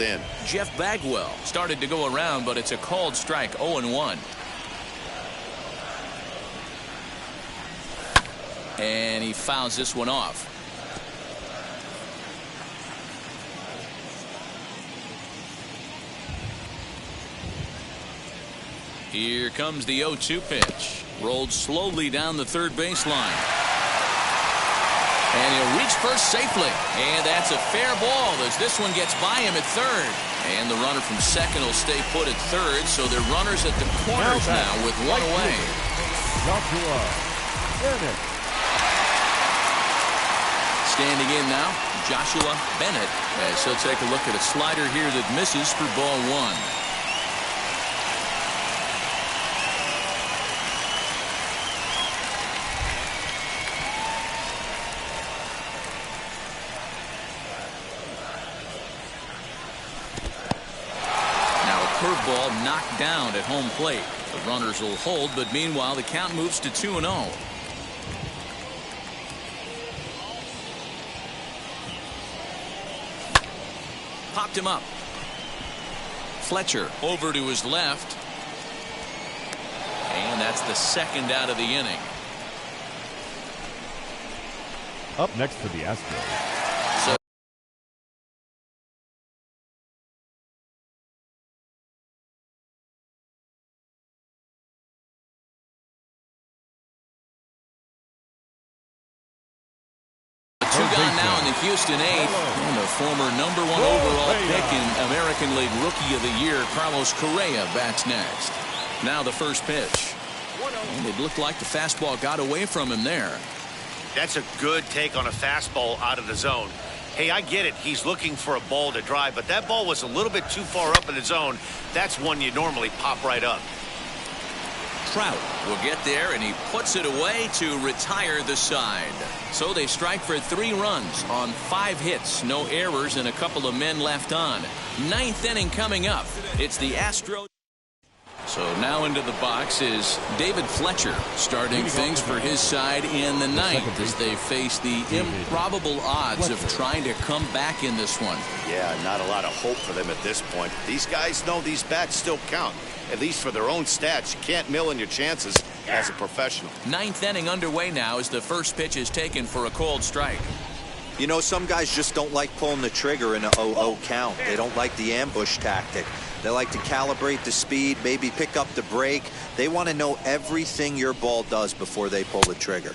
in. Jeff Bagwell started to go around, but it's a called strike. 0-1. And he fouls this one off. Here comes the 0-2 pitch. Rolled slowly down the third baseline. And he'll reach first safely. And that's a fair ball as this one gets by him at third. And the runner from second will stay put at third. So they're runners at the corners now with one away. Standing in now, Joshua Bennett. As he'll take a look at a slider here that misses for ball one. Curveball knocked down at home plate. The runners will hold, but meanwhile the count moves to 2-0. Popped him up. Fletcher over to his left. And that's the second out of the inning. Up next for the Astros. Two gone now in the Houston 8th. And the former #1 overall pick in American League Rookie of the Year, Carlos Correa, bats next. Now the first pitch. And it looked like the fastball got away from him there. That's a good take on a fastball out of the zone. Hey, I get it. He's looking for a ball to drive, but that ball was a little bit too far up in the zone. That's one you normally pop right up. Trout will get there, and he puts it away to retire the side. So they strike for 3 runs on 5 hits, no errors, and a couple of men left on. 9th inning coming up. It's the Astros. So now into the box is David Fletcher, starting things for his side in the 9th as they face the improbable odds of trying to come back in this one. Yeah, not a lot of hope for them at this point. These guys know these bats still count. At least for their own stats. You can't mill in your chances as a professional. 9th inning underway now as the first pitch is taken for a called strike. You know, some guys just don't like pulling the trigger in a 0-0 count. They don't like the ambush tactic. They like to calibrate the speed, maybe pick up the brake. They want to know everything your ball does before they pull the trigger.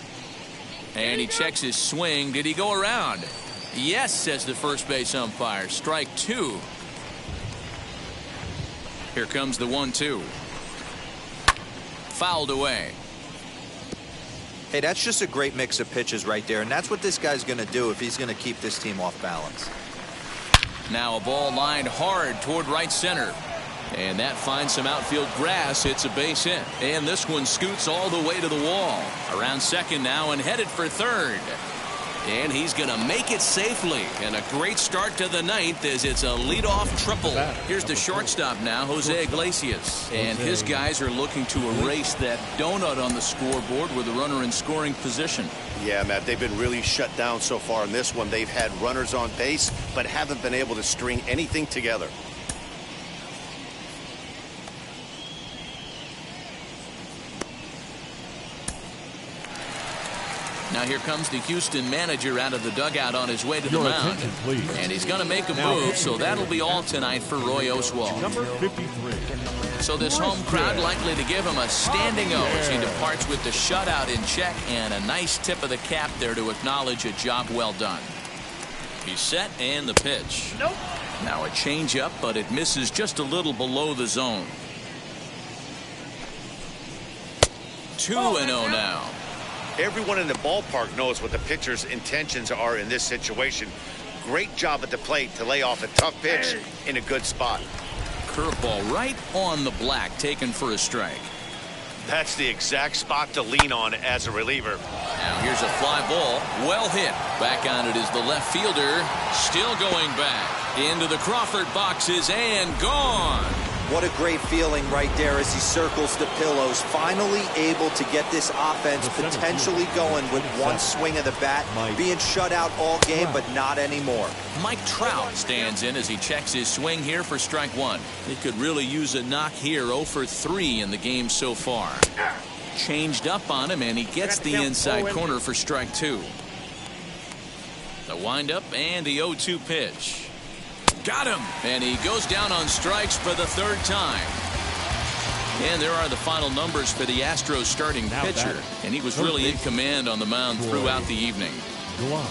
And he checks his swing. Did he go around? Yes, says the first base umpire. Strike 2. Here comes the 1-2. Fouled away. Hey, that's just a great mix of pitches right there, and that's what this guy's going to do if he's going to keep this team off balance. Now a ball lined hard toward right center. And that finds some outfield grass. It's a base hit. And this one scoots all the way to the wall. Around second now and headed for third. And he's going to make it safely. And a great start to the 9th as it's a leadoff triple. Here's the shortstop now, Jose Iglesias. And his guys are looking to erase that donut on the scoreboard with a runner in scoring position. Yeah, Matt, they've been really shut down so far in this one. They've had runners on base, but haven't been able to string anything together. Now here comes the Houston manager out of the dugout on his way to the Your mound. attention, please. And he's going to make a Now, move, so that'll be all tonight for Roy Oswalt. Number 53. So this home crowd likely to give him a standing O as he departs with the shutout in check, and a nice tip of the cap there to acknowledge a job well done. He's set, and the pitch. Nope. Now a changeup, but it misses just a little below the zone. 2-0 now. Everyone in the ballpark knows what the pitcher's intentions are in this situation. Great job at the plate to lay off a tough pitch in a good spot. Curveball right on the black, taken for a strike. That's the exact spot to lean on as a reliever. Now here's a fly ball, well hit. Back on it is the left fielder, still going back. Into the Crawford boxes and gone. What a great feeling right there as he circles the pillows, finally able to get this offense potentially going with one swing of the bat, being shut out all game, but not anymore. Mike Trout stands in as he checks his swing here for strike one. He could really use a knock here. 0 for 3 in the game so far. Changed up on him, and he gets the inside corner for strike 2. The windup and the 0-2 pitch. Got him, and he goes down on strikes for the third time. And there are the final numbers for the Astros starting pitcher, and he was really in command on the mound throughout the evening.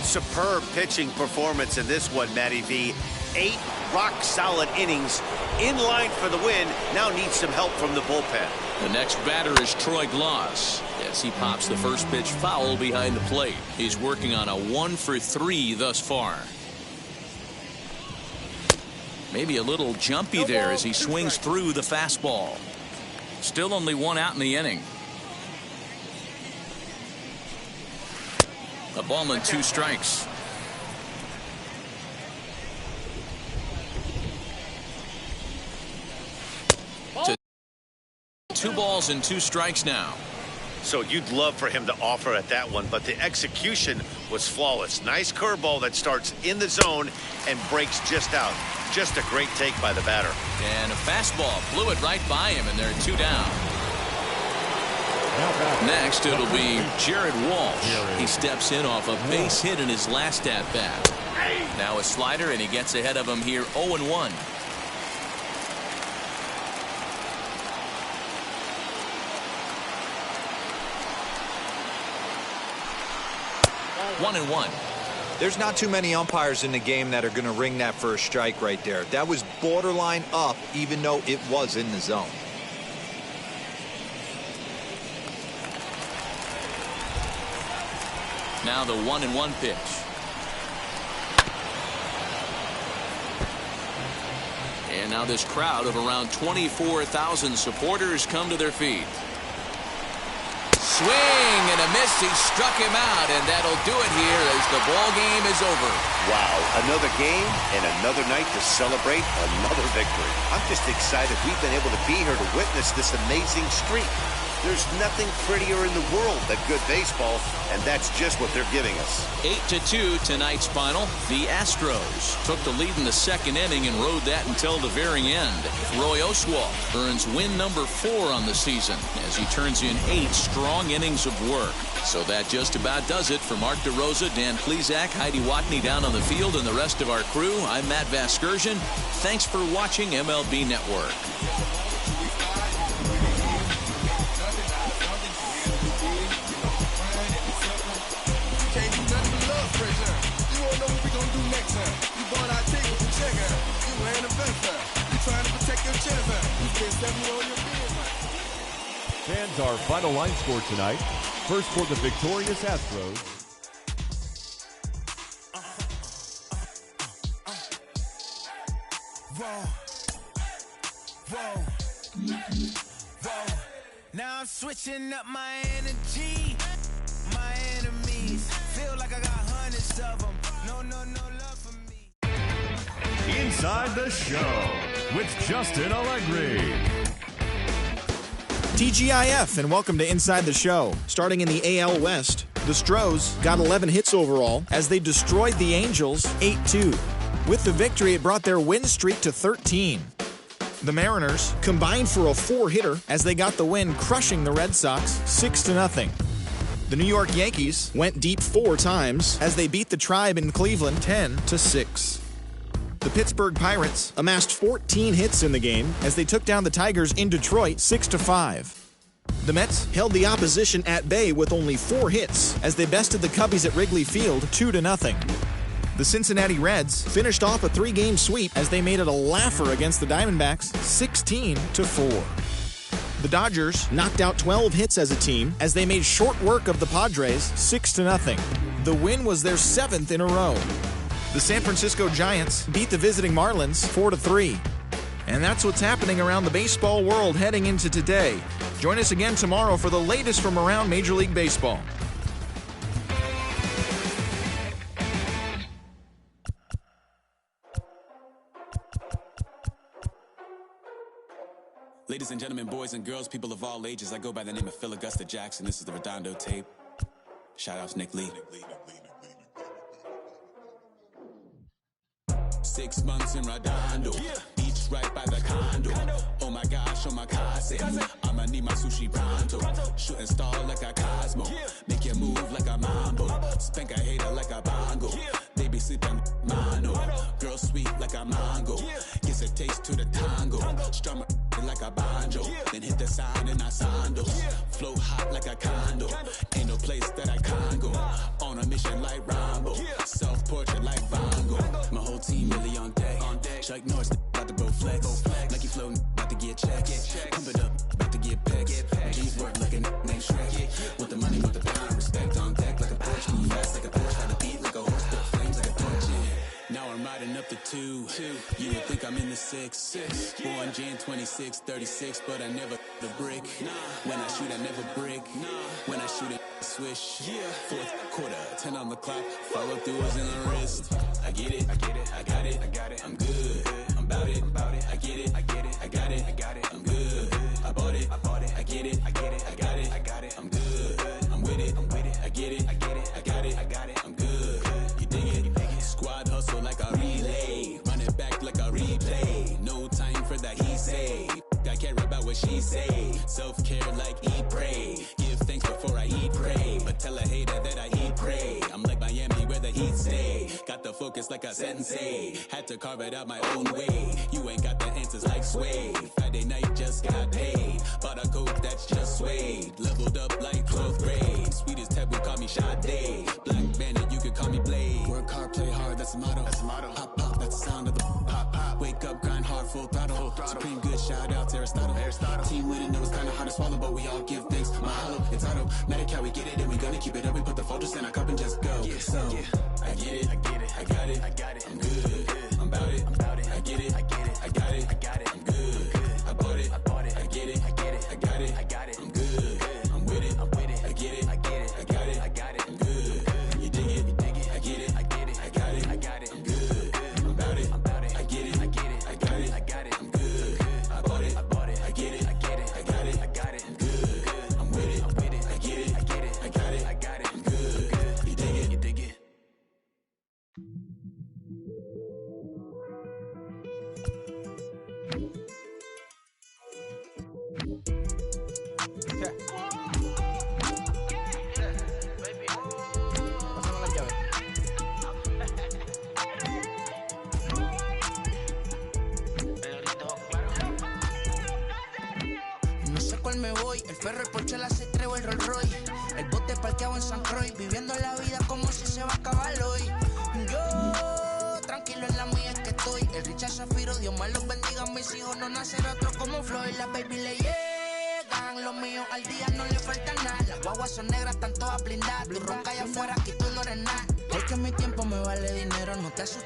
Superb pitching performance in this one, Matty V. 8 rock-solid innings, in line for the win. Now needs some help from the bullpen. The next batter is Troy Glaus. Yes, he pops the first pitch foul behind the plate. He's working on a 1 for 3 thus far. Maybe a little jumpy there as he swings through the fastball. Still only 1 out in the inning. A ball and 2 strikes. To 2 balls and 2 strikes now. So you'd love for him to offer at that one, but the execution was flawless. Nice curveball that starts in the zone and breaks just out. Just a great take by the batter. And a fastball blew it right by him, and they're 2 down. Next, it'll be Jared Walsh. He steps in off a base hit in his last at-bat. Now a slider, and he gets ahead of him here 0-1. One and one. There's not too many umpires in the game that are going to ring that first strike right there. That was borderline up, even though it was in the zone. Now the 1-1 pitch. And now this crowd of around 24,000 supporters come to their feet. Swing and a miss. He struck him out, and that'll do it here as the ball game is over. Wow, another game and another night to celebrate another victory. I'm just excited we've been able to be here to witness this amazing streak. There's nothing prettier in the world than good baseball, and that's just what they're giving us. 8-2 tonight's final. The Astros took the lead in the second inning and rode that until the very end. Roy Oswalt earns win number 4 on the season as he turns in 8 strong innings of work. So that just about does it. For Mark DeRosa, Dan Plesac, Heidi Watney down on the field, and the rest of our crew, I'm Matt Vasgersian. Thanks for watching MLB Network. Fans, our final line score tonight. First for the victorious Astros. Now I'm switching up my energy. My enemies feel like I got hundreds of them. No love for me. Inside the Show with Justin Allegri. TGIF, and welcome to Inside the Show. Starting in the AL West, the Astros got 11 hits overall as they destroyed the Angels 8-2. With the victory, it brought their win streak to 13. The Mariners combined for a 4-hitter as they got the win, crushing the Red Sox 6-0. The New York Yankees went deep 4 times as they beat the Tribe in Cleveland 10-6. The Pittsburgh Pirates amassed 14 hits in the game as they took down the Tigers in Detroit 6-5. The Mets held the opposition at bay with only 4 hits as they bested the Cubbies at Wrigley Field 2-0. The Cincinnati Reds finished off a 3-game sweep as they made it a laugher against the Diamondbacks 16-4. The Dodgers knocked out 12 hits as a team as they made short work of the Padres 6-0. The win was their 7th in a row. The San Francisco Giants beat the visiting Marlins 4-3. And that's what's happening around the baseball world heading into today. Join us again tomorrow for the latest from around Major League Baseball. Ladies and gentlemen, boys and girls, people of all ages, I go by the name of Phil Augusta Jackson. This is the Redondo tape. Shout out to Nick Lee. 6 months in Redondo, beach right by the condo. Oh my gosh, oh my cousin, I'ma need my sushi pronto. Shooting star like a Cosmo, make you move like a mambo. Spank a hater like a bongo. They be sleeping mano. Girl sweet like a mango. Gives a taste to the tango. Strum like a banjo. Then hit the sign in our sandals. Flow hot like a condo. Ain't no place that I can't go. On a mission like Rambo. Self-portrait like Van Gogh. My whole team really on deck. Chuck Norris about to go flex. Like he floating, about to get checks. Pump it up, about to get pegs. G's work like a named Shrek. With the money, with the pound, respect on deck like a Porsche. Move fast like a Porsche, got a beat like a horse, put flames like a torch. Now I'm riding up the 2. You would think I'm in the 6. Born Jan 26, 36, but I never the brick. When I shoot, I never brick. When I shoot it, swish. 4th quarter, 10 on the clock. Follow through is in the wrist. I get it, I get it, I got it, I got it. I'm good, I'm about it, I get it, I get it, I got it, I got it. I'm good, I bought it, I get it, I get it, I got it, I got it. I'm good, I'm with it, I get it, I get it, I got it, I got it. I'm good, you dig it, squad hustle like a relay, run it back like a replay. No time for that he say. I care about what she say. Self-care like eat, pray. Give thanks before I eat, pray. But tell a hater that I eat, pray. I'm like Miami where the heat stay. Got the focus like a sensei. Had to carve it out my own way. You ain't got the answers like Sway. Friday night just got paid. Bought a coat that's just suede. Leveled up like 12th grade. Sweetest taboo, call me Sade. Black Bandit, you could call me Blade. Work hard, play hard, that's the motto. Pop, pop, that's the sound of the pop, pop. Wake up, grind hard, full throttle. Supreme good, shout out to Aristotle. Team with it, know it's kinda hard to swallow, but we all give thanks. Mahalo, it's automatic how we get it, and we gonna keep it up. We put the folders in our cup and just go. So, I get it, I get it, I got it, I got it. I'm good, I'm about it, I get it, I get it, I got it, I got it. I'm good, I bought it, I get it, I get it, I got it, I got it. I'm good, I'm with it, I get it, I get it, I got it, I got it. I'm good, you dig it, I get it, I get it, I got it, I got it. I'm good, I'm about it, I get it, I get it, I got it, I got it. I'm good, I bought it, I get it, I get it, I got it, I got it. I'm good, I'm with it, I get it, I get it, I got it, I got it. I'm good, you dig it, you dig it. No sé cuál me voy, el ferro, el Porsche, la C3 o el Rolls Royce. El bote parqueado en San Croix, viviendo la vida como si se va a acabar hoy. Yo, tranquilo en la mía es que estoy. El Richard Zafiro, Dios me los bendiga, mis hijos no nacerá otro como Floyd. Las baby le llegan, los míos al día no le falta nada. Las guaguas son negras, están todas blindadas. Tú ronca allá afuera, aquí tú no eres nada. Porque mi tiempo me vale dinero, no te asustes.